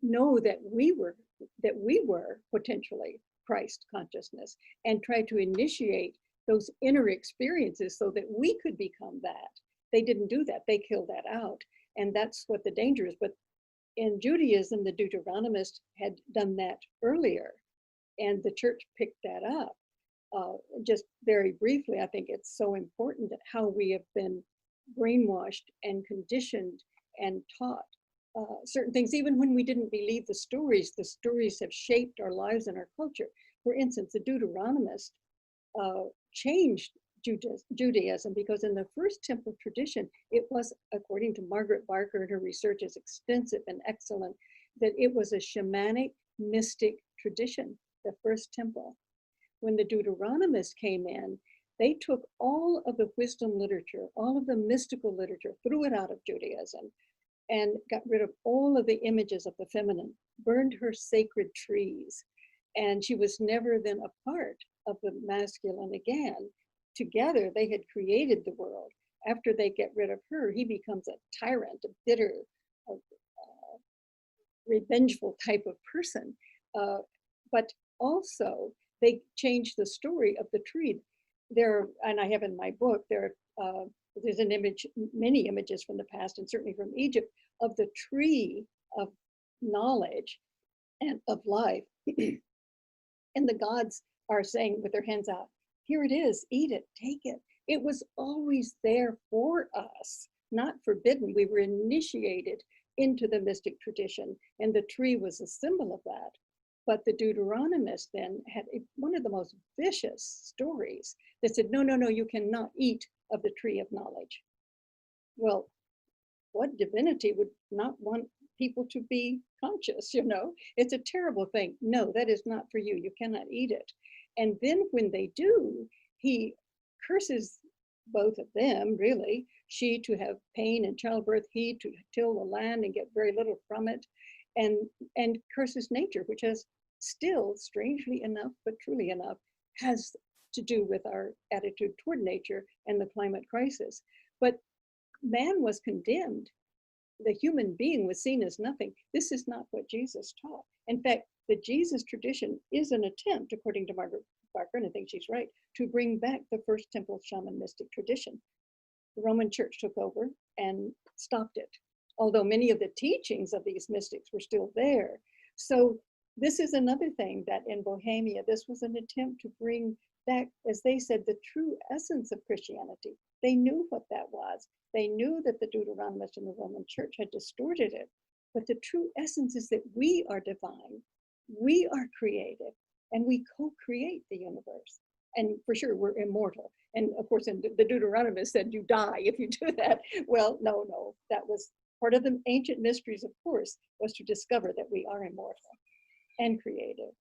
know that we were potentially Christ consciousness, and tried to initiate those inner experiences so that we could become that. They didn't do that. They killed that out. And that's what the danger is. But in Judaism, the Deuteronomists had done that earlier, and the church picked that up. Just very briefly, I think it's so important that how we have been brainwashed and conditioned and taught certain things, even when we didn't believe the stories have shaped our lives and our culture. For instance, the Deuteronomists changed Judaism, because in the first temple tradition, it was, according to Margaret Barker, and her research is extensive and excellent, that it was a shamanic, mystic tradition, the first temple. When the Deuteronomists came in, they took all of the wisdom literature, all of the mystical literature, threw it out of Judaism, and got rid of all of the images of the feminine, burned her sacred trees, and she was never then a part of the masculine again. Together, they had created the world. After they get rid of her, he becomes a tyrant, a bitter, revengeful type of person. But also, they changed the story of the tree. There, and I have in my book, there's an image, many images from the past, and certainly from Egypt, of the tree of knowledge and of life. And the gods are saying with their hands out, here it is, eat it, take it. It was always there for us, not forbidden. We were initiated into the mystic tradition, and the tree was a symbol of that. But the Deuteronomists then had one of the most vicious stories that said, no, no, no, you cannot eat of the tree of knowledge. Well, what divinity would not want people to be conscious, you know? It's a terrible thing. No, that is not for you. You cannot eat it. And then when they do, he curses both of them, really. She to have pain and childbirth, he to till the land and get very little from it, and curses nature, which has still, strangely enough, but truly enough, has to do with our attitude toward nature and the climate crisis. But man was condemned. The human being was seen as nothing. This is not what Jesus taught. In fact, the Jesus tradition is an attempt, according to Margaret Barker, and I think she's right, to bring back the first temple shaman mystic tradition. The Roman Church took over and stopped it, although many of the teachings of these mystics were still there. So this is another thing that in Bohemia, this was an attempt to bring back, as they said, the true essence of Christianity. They knew what that was. They knew that the Deuteronomists and the Roman Church had distorted it, but the true essence is that we are divine, we are creative, and we co-create the universe. And for sure, we're immortal. And of course, the Deuteronomists said you die if you do that. Well, no, that was part of the ancient mysteries, of course, was to discover that we are immortal and creative.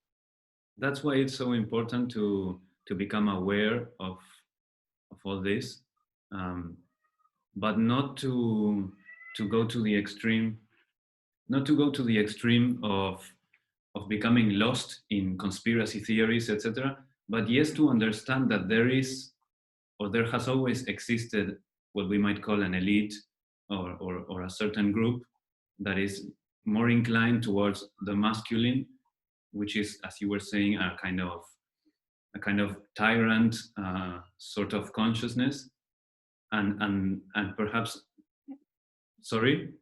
That's why it's so important to become aware of all this, but not to to go to the extreme, not to go to the extreme of becoming lost in conspiracy theories, etc. But yes, to understand that there is, or there has always existed, what we might call an elite or a certain group that is more inclined towards the masculine, which is, as you were saying, a kind of tyrant sort of consciousness, and perhaps, sorry?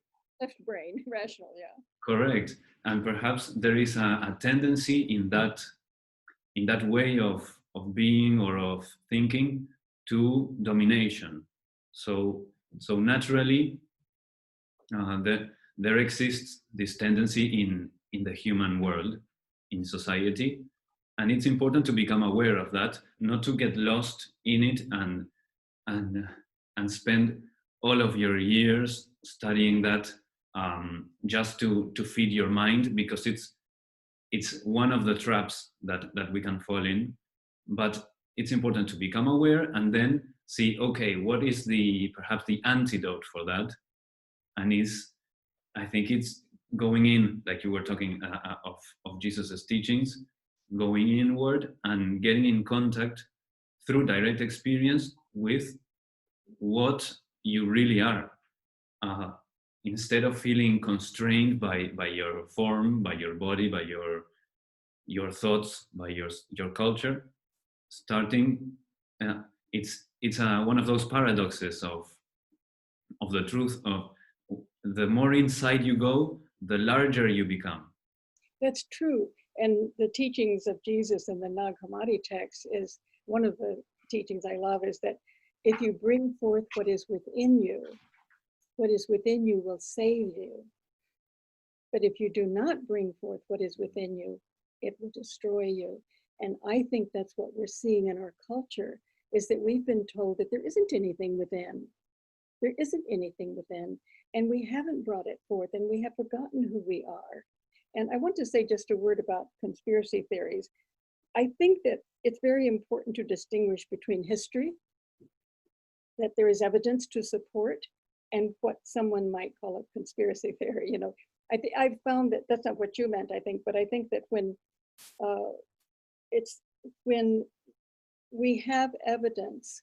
Left brain, rational, yeah. Correct. And perhaps there is a tendency in that way of being or of thinking to domination. So naturally, there exists this tendency in the human world, in society, and it's important to become aware of that, not to get lost in it and spend all of your years studying that just to feed your mind, because it's one of the traps that we can fall in. But it's important to become aware and then see, okay, what is perhaps the antidote for that? And I think it's going in, like you were talking of Jesus's teachings, going inward and getting in contact through direct experience with what you really are, instead of feeling constrained by your form, by your body, by your thoughts, by your culture. Starting, it's one of those paradoxes of the truth of the more inside you go, the larger you become. That's true. And the teachings of Jesus in the Nag Hammadi text is one of the teachings I love, is that if you bring forth what is within you, what is within you will save you. But if you do not bring forth what is within you, it will destroy you. And I think that's what we're seeing in our culture, is that we've been told that there isn't anything within. There isn't anything within, and we haven't brought it forth, and we have forgotten who we are. And I want to say just a word about conspiracy theories. I think that it's very important to distinguish between history, that there is evidence to support, and what someone might call a conspiracy theory. You know, I've found that that's not what you meant, I think, but I think that when we have evidence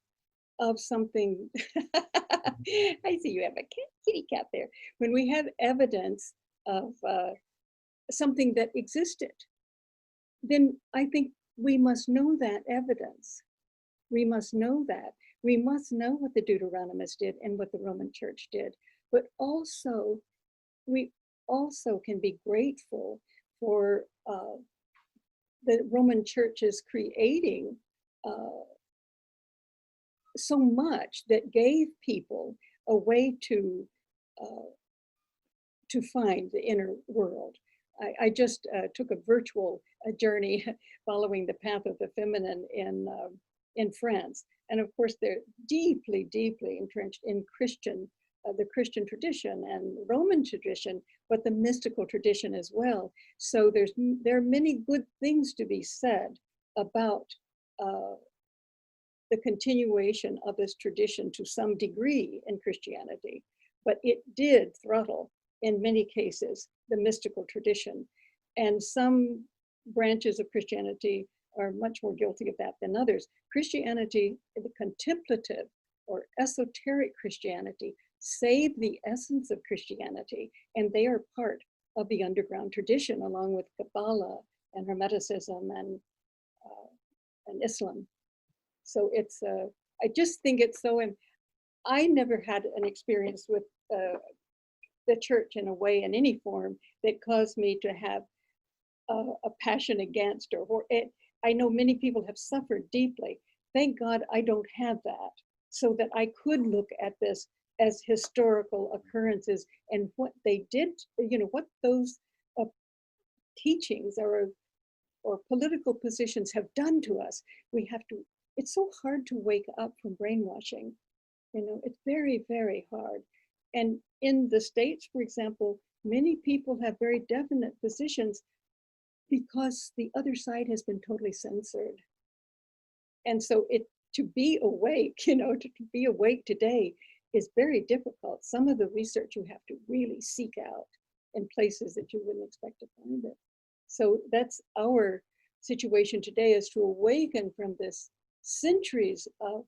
of something, I see you have a kitty cat there. When we have evidence of something that existed, then I think we must know that evidence. We must know that. We must know what the Deuteronomists did and what the Roman Church did. But also, we also can be grateful for the Roman Church's creating so much that gave people a way to find the inner world. I just took a virtual journey following the path of the feminine in France, and of course they're deeply, deeply entrenched in the Christian tradition and Roman tradition, but the mystical tradition as well. So there are many good things to be said about the continuation of this tradition to some degree in Christianity, but it did throttle, in many cases, the mystical tradition. And some branches of Christianity are much more guilty of that than others. Christianity, the contemplative or esoteric Christianity, saved the essence of Christianity, and they are part of the underground tradition, along with Kabbalah and Hermeticism and Islam. So it's, I just think it's so, and I never had an experience with the church in a way, in any form, that caused me to have a passion against, or I know many people have suffered deeply. Thank God I don't have that, so that I could look at this as historical occurrences and what they did, you know, what those teachings or political positions have done to us. We have to, it's so hard to wake up from brainwashing. You know, it's very, very hard. And in the States, for example, many people have very definite positions because the other side has been totally censored. And so to be awake, you know, to be awake today is very difficult. Some of the research you have to really seek out in places that you wouldn't expect to find it. So that's our situation today, is to awaken from this centuries of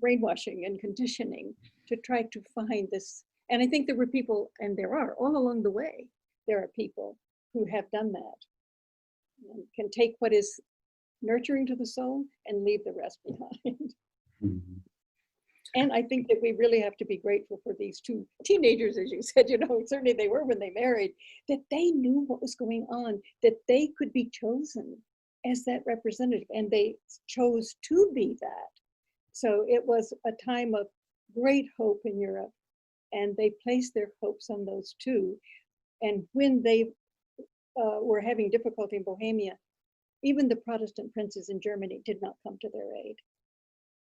brainwashing and conditioning to try to find this. And I think there were people, and there are all along the way, there are people who have done that and can take what is nurturing to the soul and leave the rest behind. Mhm. And I think that we really have to be grateful for these two teenagers, as you said, you know, certainly they were when they married, that they knew what was going on, that they could be chosen as that representative, and they chose to be that. So it was a time of great hope in Europe, and they placed their hopes on those two. And when they were having difficulty in Bohemia, even the Protestant princes in Germany did not come to their aid.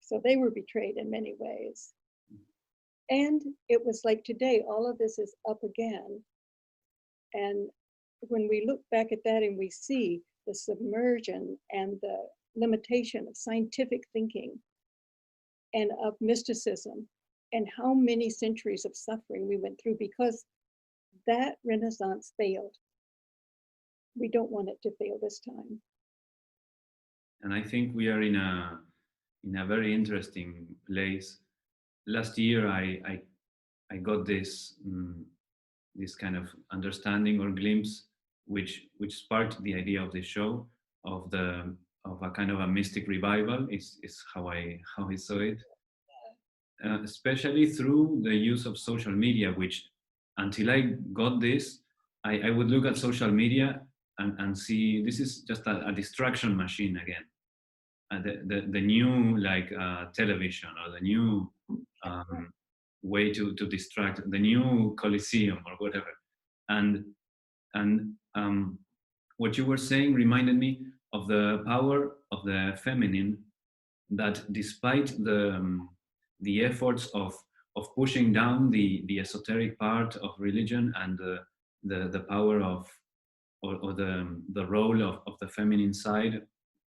So they were betrayed in many ways. And it was like today, all of this is up again. And when we look back at that and we see the submersion and the limitation of scientific thinking and of mysticism, and how many centuries of suffering we went through because that Renaissance failed. We don't want it to fail this time. And I think we are in a very interesting place. Last year, I got this this kind of understanding or glimpse, which sparked the idea of the show, of a kind of a mystic revival. Is how I saw it, especially through the use of social media. Which, until I got this, I would look at social media and see this is just a distraction machine again. The new television, or the new way to distract, the new Colosseum or whatever. And what you were saying reminded me of the power of the feminine, that despite the efforts of pushing down the esoteric part of religion and the power of or the role of the feminine side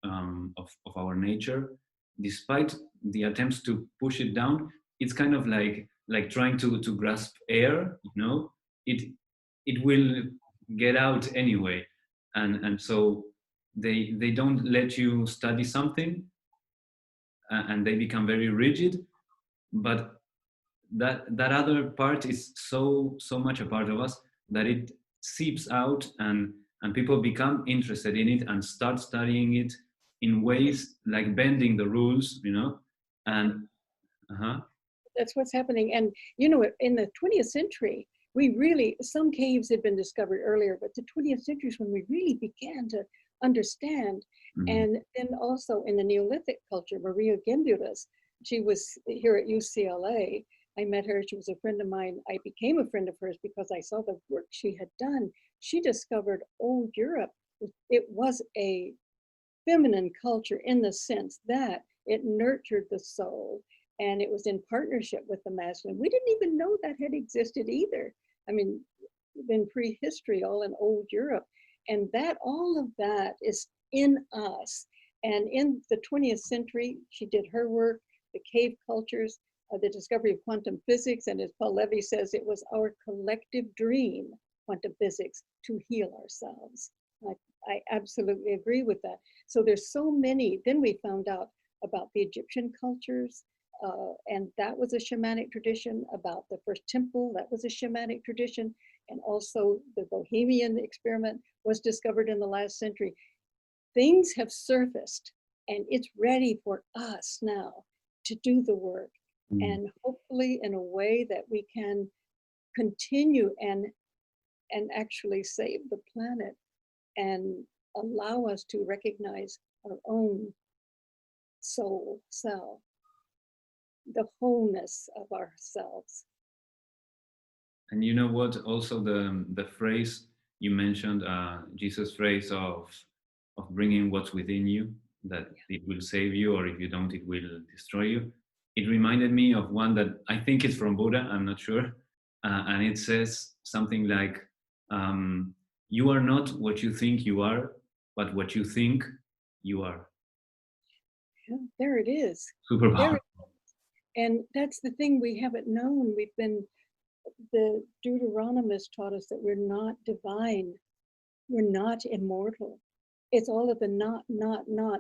of our nature, despite the attempts to push it down, it's kind of like trying to grasp air, you know, it will get out anyway. And so they don't let you study something, and they become very rigid. But that other part is so much a part of us that it seeps out, and people become interested in it and start studying it in ways like bending the rules, you know. And that's what's happening. And you know, in the 20th century, we really, some caves had been discovered earlier, but the 20th century is when we really began to understand. And then also in the Neolithic culture, Maria Genduras, she was here at UCLA. I met her, she was a friend of mine. I became a friend of hers because I saw the work she had done. She discovered old Europe. It was a feminine culture in the sense that it nurtured the soul, and it was in partnership with the masculine. We didn't even know that had existed either. I mean, in prehistory, all in old Europe. And that, all of that is in us. And in the 20th century, she did her work, the cave cultures, the discovery of quantum physics. And as Paul Levy says, it was our collective dream, quantum physics, to heal ourselves. I absolutely agree with that. So there's so many. Then we found out about the Egyptian cultures, and that was a shamanic tradition. About the first temple, that was a shamanic tradition. And also the Bohemian experiment was discovered in the last century. Things have surfaced, and it's ready for us now to do the work. And hopefully in a way that we can continue and actually save the planet and allow us to recognize our own soul self, the wholeness of ourselves. And you know what? Also, the phrase you mentioned, Jesus' phrase of bringing what's within you, that it will save you, or if you don't, it will destroy you. It reminded me of one that I think it's from Buddha. I'm not sure, and it says something like, "You are not what you think you are, but what you think you are." Yeah, there it is. Super powerful. And that's the thing we haven't known. The Deuteronomists taught us that we're not divine. We're not immortal. It's all of the not,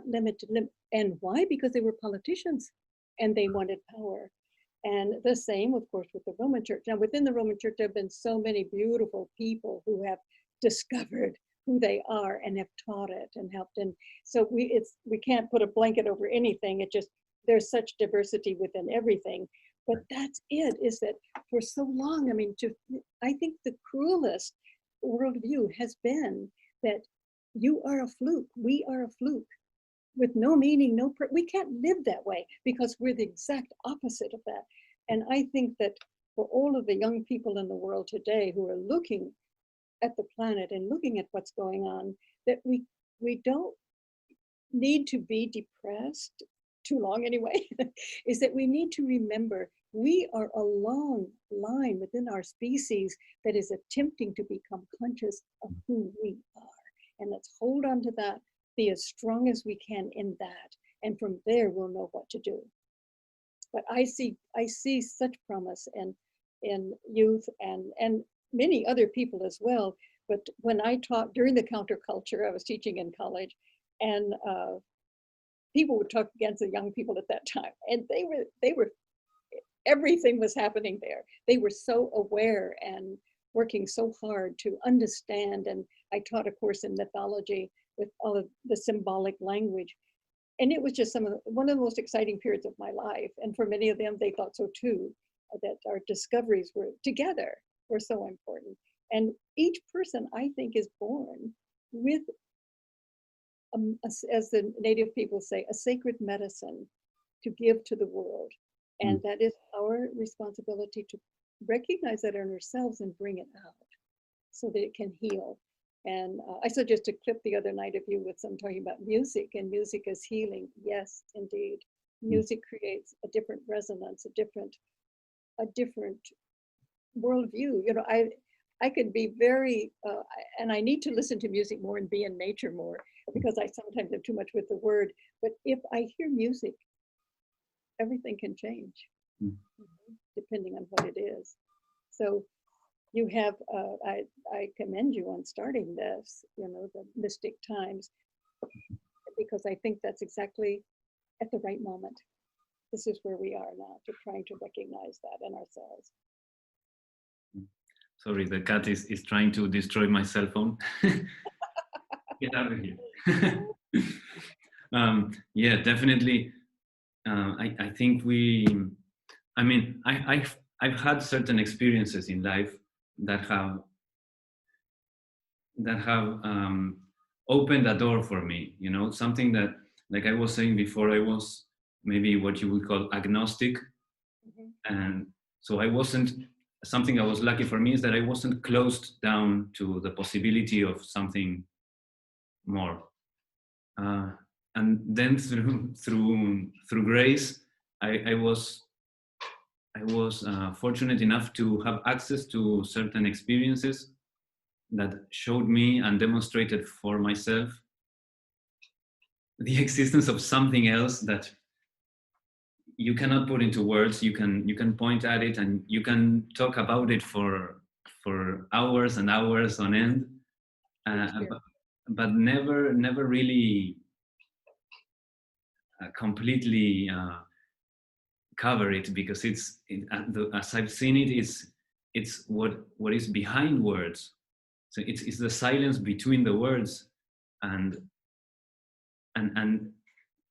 limited. And why? Because they were politicians and they wanted power. And the same, of course, with the Roman Church. Now, within the Roman Church, there have been so many beautiful people who have discovered who they are and have taught it and helped. And so we can't put a blanket over anything. It just, there's such diversity within everything. But that's it, is that for so long, I mean, I think the cruelest worldview has been that you are a fluke, we are a fluke, with no meaning, we can't live that way because we're the exact opposite of that. And I think that for all of the young people in the world today who are looking at the planet and looking at what's going on, that we don't need to be depressed too long anyway, is that we need to remember we are a long line within our species that is attempting to become conscious of who we are. And let's hold on to that, be as strong as we can in that. And from there, we'll know what to do. But I see such promise in youth and many other people as well. But when I taught during the counterculture, I was teaching in college, and people would talk against the young people at that time. And they were, everything was happening there. They were so aware and working so hard to understand. And I taught a course in mythology with all of the symbolic language. And it was just one of the most exciting periods of my life. And for many of them, they thought so too, that our discoveries were so important. And each person, I think, is born with, as the native people say, a sacred medicine to give to the world. And that is our responsibility to recognize that in ourselves and bring it out so that it can heal. And I saw just a clip the other night of you with some talking about music, and music is healing. Yes, indeed. Music creates a different resonance, a different worldview. You know, I could be very, and I need to listen to music more and be in nature more, because I sometimes have too much with the word. But if I hear music, everything can change, depending on what it is. So you have, I commend you on starting this, you know, the mystic times, because I think that's exactly at the right moment. This is where we are now, to trying to recognize that in ourselves. Sorry, the cat is trying to destroy my cell phone. Get out of here. Yeah, definitely. I think I've had certain experiences in life that have opened a door for me, you know, something that, like I was saying before, I was maybe what you would call agnostic. And so something that was lucky for me is that I wasn't closed down to the possibility of something more. And then through grace, I was fortunate enough to have access to certain experiences that showed me and demonstrated for myself the existence of something else that you cannot put into words. You can point at it and you can talk about it for hours and hours on end, but never really completely cover it, because as I've seen it, it's what is behind words. So it's the silence between the words, and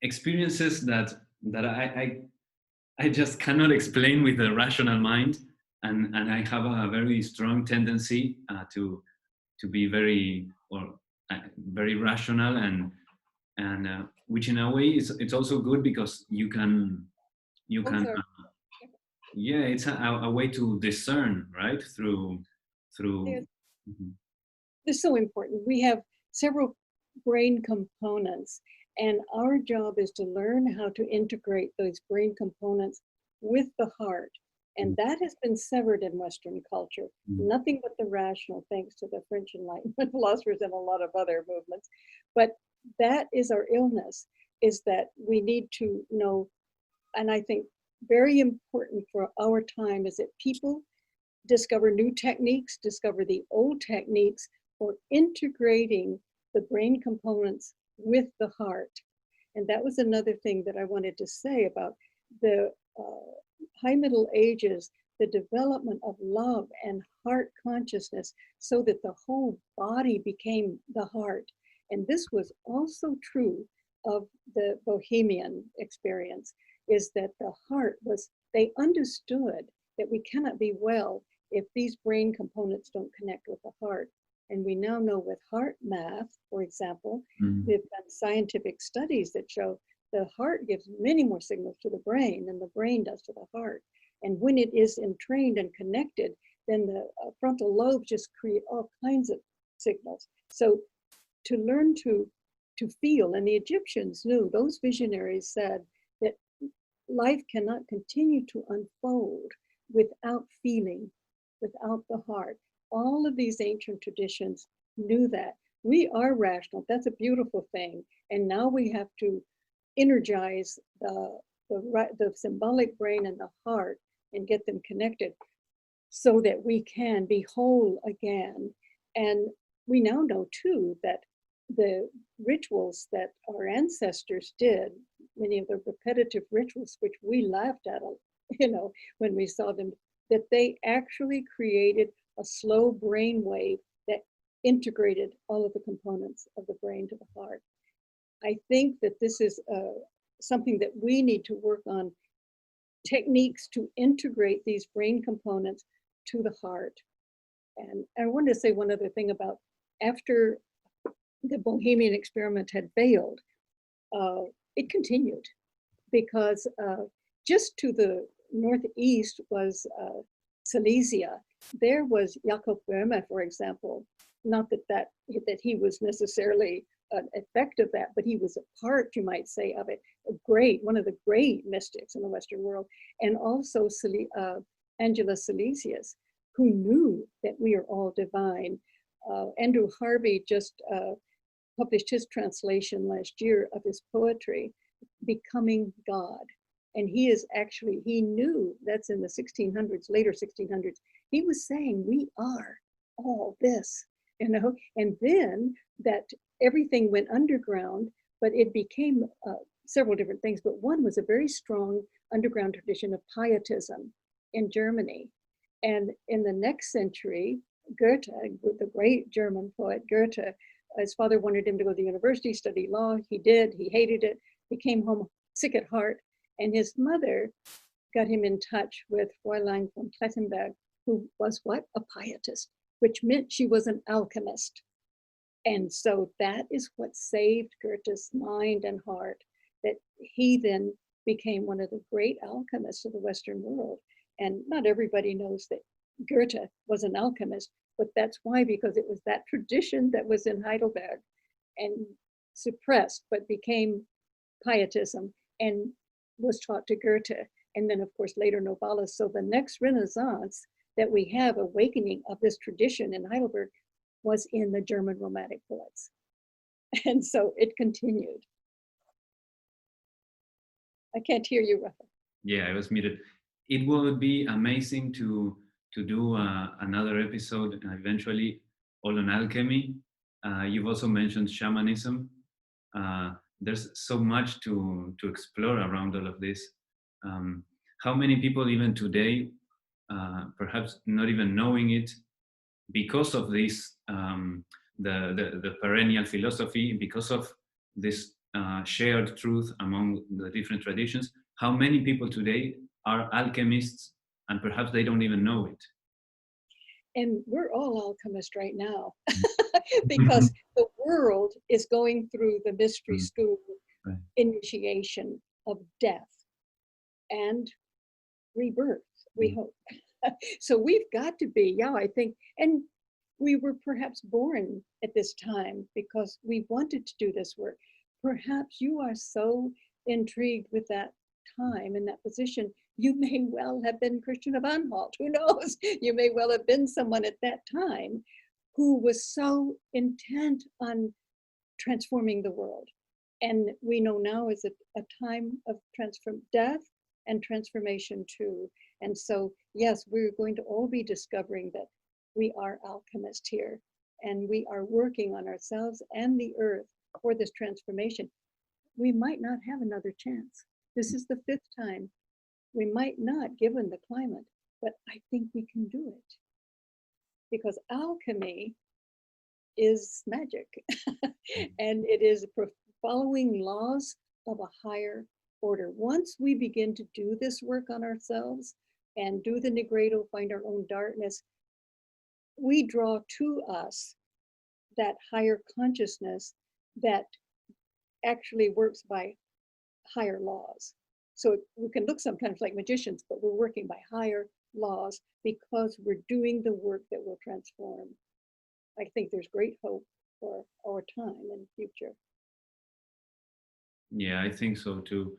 experiences that I just cannot explain with the rational mind, and I have a very strong tendency to be very rational, and which in a way it's also good, because you can it's a way to discern, right, through It's so important. We have several brain components, and our job is to learn how to integrate those brain components with the heart. And that has been severed in Western culture. Nothing but the rational, thanks to the French Enlightenment philosophers and a lot of other movements. But that is our illness, is that we need to know, and I think very important for our time is that people discover new techniques, discover the old techniques for integrating the brain components with the heart. And that was another thing that I wanted to say about the High Middle Ages, the development of love and heart consciousness so that the whole body became the heart. And this was also true of the Bohemian experience, is that the heart was, they understood that we cannot be well if these brain components don't connect with the heart. And we now know with heart math, for example, we've done scientific studies that show the heart gives many more signals to the brain than the brain does to the heart. And when it is entrained and connected, then the frontal lobes just create all kinds of signals. So to learn to feel, and the Egyptians knew, those visionaries said that life cannot continue to unfold without feeling, without the heart. All of these ancient traditions knew that. We are rational, that's a beautiful thing. And now we have to energize the symbolic brain and the heart and get them connected so that we can be whole again. And we now know too that the rituals that our ancestors did, many of the repetitive rituals, which we laughed at, when we saw them, that they actually created a slow brain wave that integrated all of the components of the brain to the heart. I think that this is something that we need to work on, techniques to integrate these brain components to the heart. And I wanted to say one other thing about after the Bohemian experiment had failed, it continued because just to the northeast was Silesia. There was Jakob Böhme, for example, not that he was necessarily an effect of that, but he was a part, you might say, of it. One of the great mystics in the Western world, and also Angela Silesius, who knew that we are all divine. Andrew Harvey just published his translation last year of his poetry, Becoming God. And he knew, that's in the 1600s, later 1600s, he was saying we are all this, and then that everything went underground, but it became several different things, but one was a very strong underground tradition of pietism in Germany. And in the next century, Goethe, the great German poet Goethe, his father wanted him to go to the university, study law. He did, he hated it. He came home sick at heart. And his mother got him in touch with Fräulein von Klettenberg, who was what? A pietist, which meant she was an alchemist. And so that is what saved Goethe's mind and heart, that he then became one of the great alchemists of the Western world. And not everybody knows that Goethe was an alchemist, but that's why, because it was that tradition that was in Heidelberg and suppressed, but became pietism and was taught to Goethe. And then, of course, later Novalis. So the next Renaissance that we have, awakening of this tradition in Heidelberg, was in the German Romantic poets. And so it continued. I can't hear you, Rafa. Yeah, I was muted. It would be amazing to do another episode eventually all on alchemy. You've also mentioned shamanism. There's so much to explore around all of this. How many people even today, perhaps not even knowing it, because of this, the perennial philosophy, because of this shared truth among the different traditions, how many people today are alchemists and perhaps they don't even know it? And we're all alchemists right now because the world is going through the mystery school initiation of death and rebirth, we hope. So we've got to be, I think, and we were perhaps born at this time because we wanted to do this work. Perhaps you are so intrigued with that time and that position, you may well have been Christian of Anhalt, who knows? You may well have been someone at that time who was so intent on transforming the world. And we know now is a time of death and transformation too. And so, yes, we're going to all be discovering that we are alchemists here, and we are working on ourselves and the earth for this transformation. We might not have another chance. This is the 5th time. We might not, given the climate, but I think we can do it. Because alchemy is magic, and it is following laws of a higher order. Once we begin to do this work on ourselves and do the Negredo, find our own darkness, we draw to us that higher consciousness that actually works by higher laws. So we can look sometimes like magicians, but we're working by higher laws because we're doing the work that will transform. I think there's great hope for our time and future. Yeah, I think so too.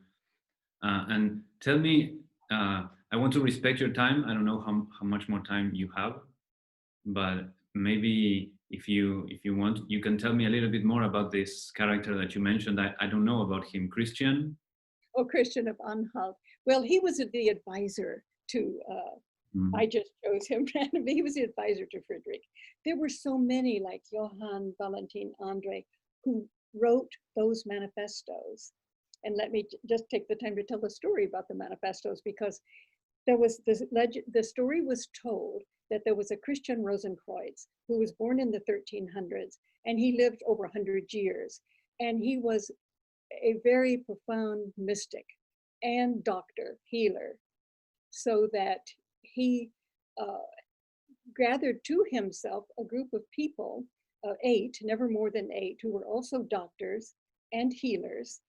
And tell me, I want to respect your time. I don't know how much more time you have, but maybe if you want, you can tell me a little bit more about this character that you mentioned. I don't know about him. Christian? Oh, Christian of Anhalt. Well, he was the advisor to, I just chose him randomly. He was the advisor to Friedrich. There were so many like Johann Valentin Andre who wrote those manifestos. And let me just take the time to tell the story about the manifestos, because there was this legend, the story was told that there was a Christian Rosenkreuz who was born in the 1300s, and he lived over 100 years. And he was a very profound mystic and doctor, healer, so that he gathered to himself a group of people, 8, never more than 8, who were also doctors and healers.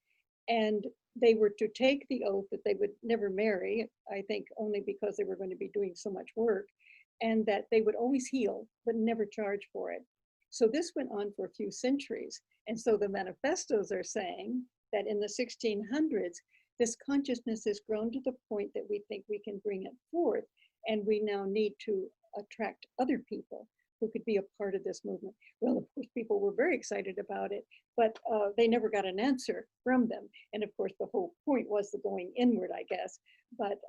And they were to take the oath that they would never marry, I think only because they were going to be doing so much work, and that they would always heal, but never charge for it. So this went on for a few centuries. And so the manifestos are saying that in the 1600s, this consciousness has grown to the point that we think we can bring it forth. And we now need to attract other people who could be a part of this movement. Well, of course, people were very excited about it, but they never got an answer from them. And of course, the whole point was the going inward, I guess. But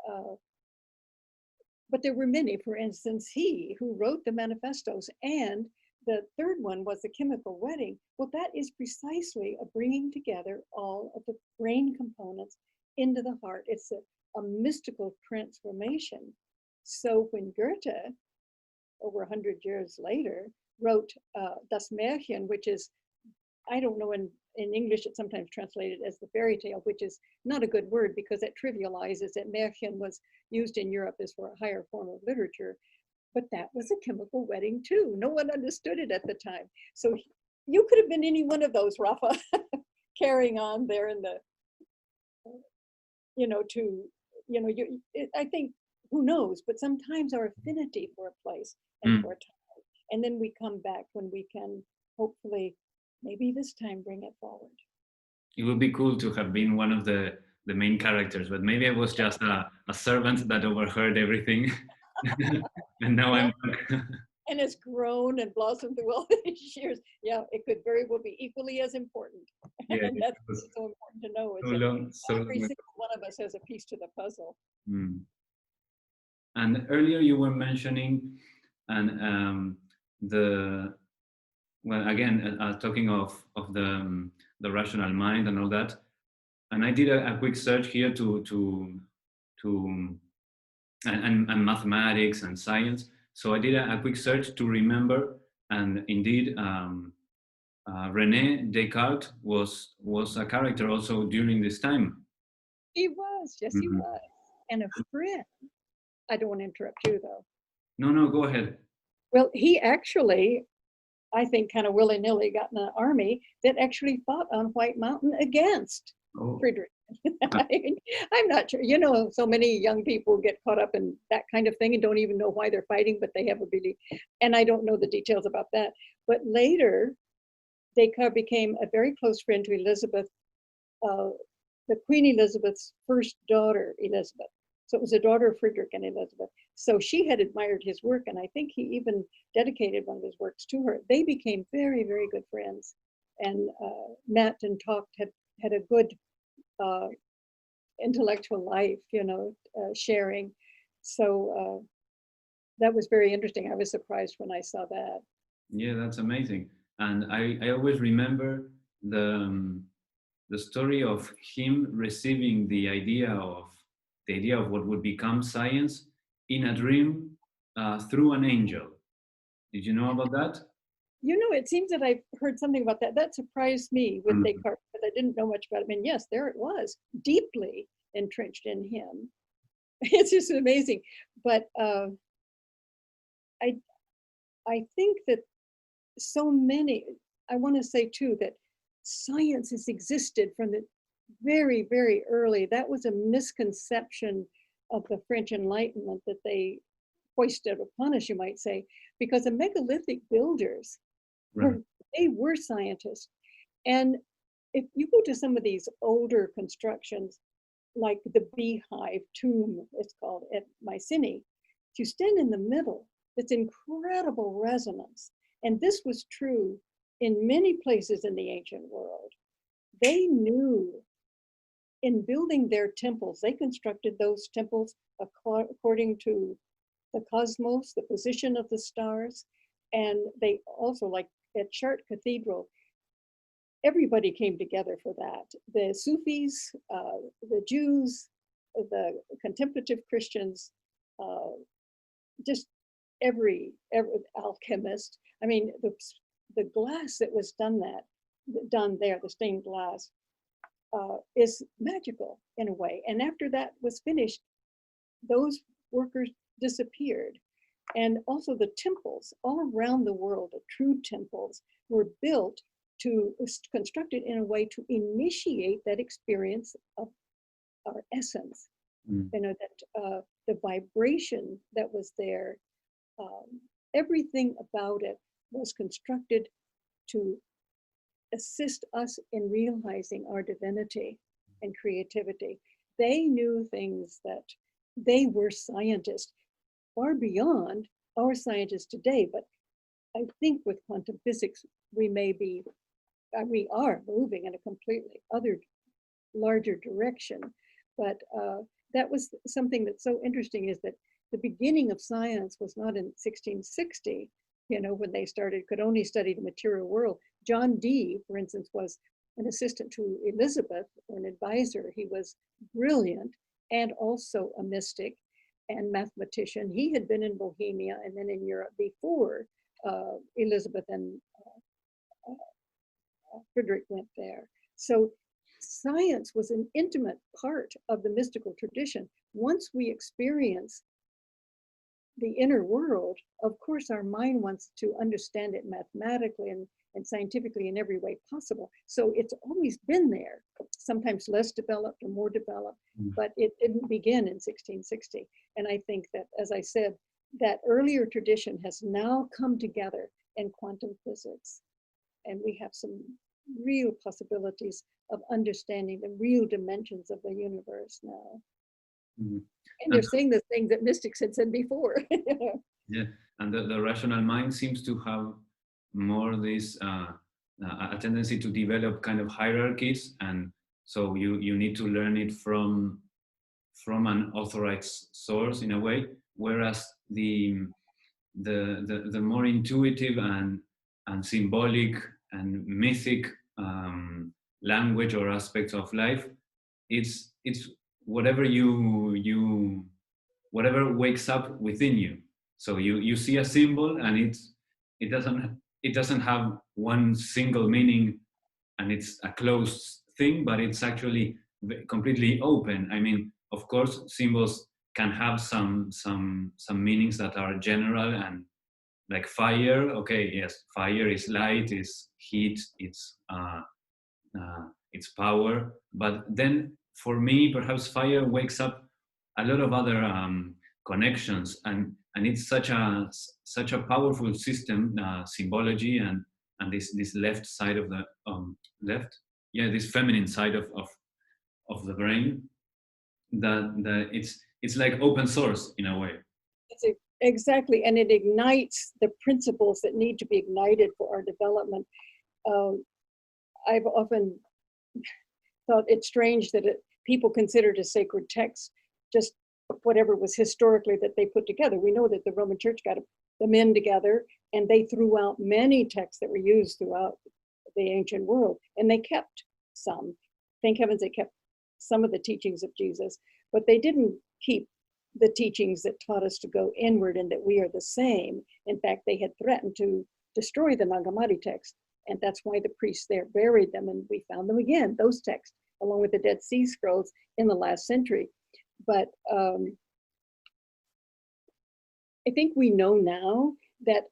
there were many, for instance, he who wrote the manifestos, and the third one was the chemical wedding. Well, that is precisely a bringing together all of the brain components into the heart. It's a mystical transformation. So when Goethe, over 100 years later, wrote Das Märchen, which is, I don't know, in English it's sometimes translated as the fairy tale, which is not a good word because it trivializes that Märchen was used in Europe as for a higher form of literature. But that was a chemical wedding too. No one understood it at the time. So you could have been any one of those, Rafa, carrying on there in the, I think, who knows, but sometimes our affinity for a place and for a time. And then we come back when we can hopefully, maybe this time, bring it forward. It would be cool to have been one of the main characters, but maybe I was just a servant that overheard everything. And now I'm and it's grown and blossomed through all these years. Yeah, it could very well be equally as important. Yeah, and that's so important to know, is that every single one of us has a piece to the puzzle. And earlier you were mentioning, and talking of the rational mind and all that, and I did a quick search here and mathematics and science. So I did a quick search to remember, and indeed, René Descartes was a character also during this time. He was, yes, he was, and a friend. I don't want to interrupt you, though. No, go ahead. Well, he actually, I think, kind of willy-nilly got in an army that actually fought on White Mountain against Friedrich. I'm not sure. So many young people get caught up in that kind of thing and don't even know why they're fighting, but they have a belief. And I don't know the details about that. But later, Descartes became a very close friend to Elizabeth, the Queen Elizabeth's first daughter, Elizabeth. So it was a daughter of Friedrich and Elizabeth. So she had admired his work, and I think he even dedicated one of his works to her. They became very, very good friends, and met and talked, had a good intellectual life, sharing. So that was very interesting. I was surprised when I saw that. Yeah, that's amazing. And I always remember the story of him receiving the idea of what would become science in a dream through an angel. Did you know about that? It seems that I've heard something about that. That surprised me with Mhm. Descartes, because I didn't know much about him. And yes, there it was, deeply entrenched in him. It's just amazing. But I think that so many, I want to say too, that science has existed from the very, very early. That was a misconception of the French Enlightenment that they foisted upon us, you might say, because the megalithic builders, Right. they were scientists. And if you go to some of these older constructions, like the beehive tomb, it's called, at Mycenae, if you stand in the middle, it's incredible resonance. And this was true in many places in the ancient world. They knew in building their temples, they constructed those temples according to the cosmos, the position of the stars. And they also, like at Chartres Cathedral, everybody came together for that. The Sufis, the Jews, the contemplative Christians, just every alchemist. I mean, the glass that was done there, the stained glass, is magical in a way. And after that was finished, those workers disappeared. And also the temples all around the world, the true temples, were built constructed in a way to initiate that experience of our essence. Mm. That the vibration that was there, everything about it was constructed to assist us in realizing our divinity and creativity. They knew things that they were scientists far beyond our scientists today. But I think with quantum physics, we are moving in a completely other larger direction. But that was something that's so interesting, is that the beginning of science was not in 1660, when they could only study the material world. John Dee, for instance, was an assistant to Elizabeth, or an advisor. He was brilliant and also a mystic and mathematician. He had been in Bohemia and then in Europe before Elizabeth and Frederick went there. So science was an intimate part of the mystical tradition. Once we experience the inner world, of course, our mind wants to understand it mathematically and scientifically in every way possible. So it's always been there, sometimes less developed or more developed, but it didn't begin in 1660. And I think that, as I said, that earlier tradition has now come together in quantum physics. And we have some real possibilities of understanding the real dimensions of the universe now. Mm-hmm. And they're saying the things that mystics had said before. Yeah, and the rational mind seems to have more this a tendency to develop kind of hierarchies, and so you need to learn it from an authorized source in a way, whereas the more intuitive and symbolic and mythic language or aspects of life, it's whatever whatever wakes up within you. So you see a symbol and it doesn't have one single meaning, and it's a closed thing, but it's actually completely open. I mean, of course, symbols can have some meanings that are general, and like fire. Okay, yes, fire is light, is heat, it's power. But then, for me, perhaps fire wakes up a lot of other connections, and it's such a powerful system, symbology, and this left side of the this feminine side of the brain, that it's like open source in a way. Exactly, and it ignites the principles that need to be ignited for our development. I've often thought it's strange that people considered a sacred text just whatever was historically that they put together. We know that the Roman Church got the men together and they threw out many texts that were used throughout the ancient world, and they kept some. Thank heavens they kept some of the teachings of Jesus, but they didn't keep the teachings that taught us to go inward and that we are the same. In fact, they had threatened to destroy the Nag Hammadi text, and that's why the priests there buried them, and we found them again, those texts, along with the Dead Sea Scrolls in the last century. But I think we know now that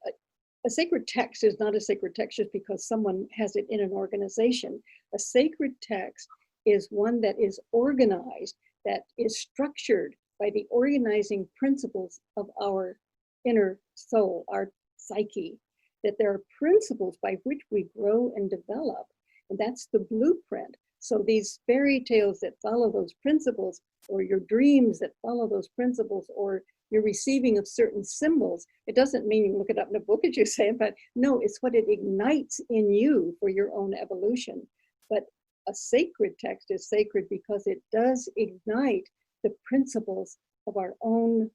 a sacred text is not a sacred text just because someone has it in an organization. A sacred text is one that is organized, that is structured by the organizing principles of our inner soul, our psyche, that there are principles by which we grow and develop, and that's the blueprint. So these fairy tales that follow those principles, or your dreams that follow those principles, or your receiving of certain symbols, it doesn't mean you look it up in a book, as you say, but no, it's what it ignites in you for your own evolution. But a sacred text is sacred because it does ignite the principles of our own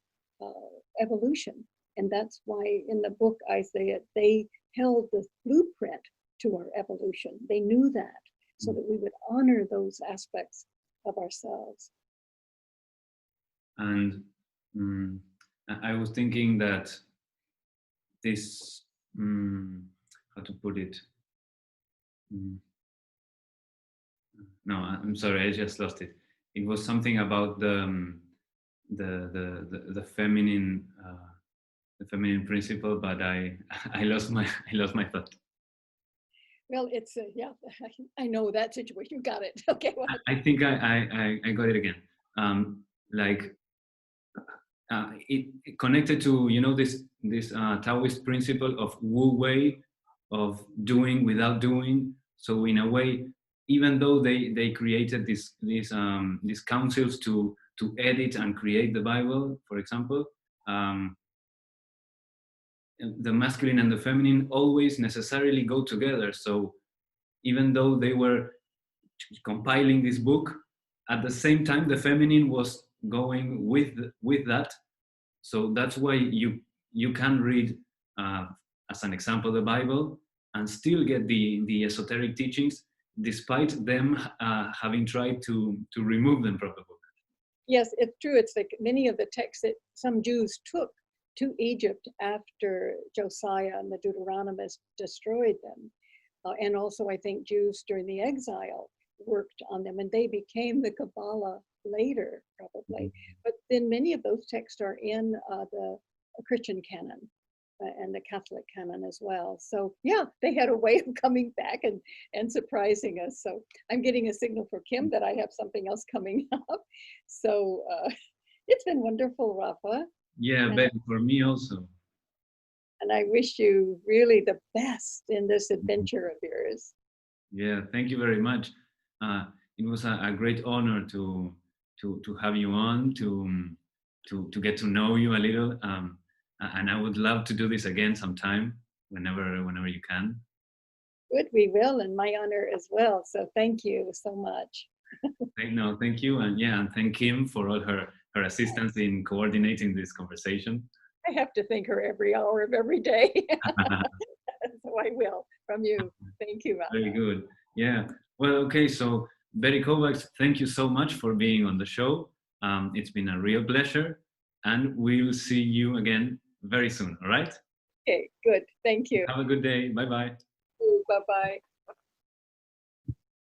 evolution. And that's why in the book Isaiah, they held the blueprint to our evolution. They knew that, so that we would honor those aspects of ourselves. And I was thinking that this, how to put it? No, I'm sorry, I just lost it. It was something about the feminine, the feminine principle, but I lost my thought. Well, it's yeah, I know that situation. You got it. Okay. Well, I think I got it again. Like it connected to, you know, this Taoist principle of Wu Wei, of doing without doing. So in a way, even though they created these councils to edit and create the Bible, for example, the masculine and the feminine always necessarily go together. So even though they were compiling this book, at the same time the feminine was going with that. So that's why you can read, as an example, the Bible and still get the esoteric teachings, despite them having tried to remove them from the book. Yes, it's true. It's like many of the texts that some Jews took to Egypt after Josiah and the Deuteronomists destroyed them. And also I think Jews during the exile worked on them, and they became the Kabbalah later, probably. But then many of those texts are in the Christian canon and the Catholic canon as well. So yeah, they had a way of coming back and surprising us. So I'm getting a signal for Kim that I have something else coming up. So it's been wonderful, Rafa. Yeah, Ben, for me also. And I wish you really the best in this adventure of yours. Yeah, thank you very much. It was a great honor to have you on, to get to know you a little, and I would love to do this again sometime, whenever you can. Good, we will, and my honor as well. So thank you so much. No, thank you, and yeah, and thank Kim for all her assistance in coordinating this conversation. I have to thank her every hour of every day. So I will, from you. Thank you, Rafa. Very good. Yeah. Well, okay. So, Betty Kovács, thank you so much for being on the show. It's been a real pleasure, and we'll see you again very soon. All right? Okay, good. Thank you. Have a good day. Bye-bye. Bye-bye.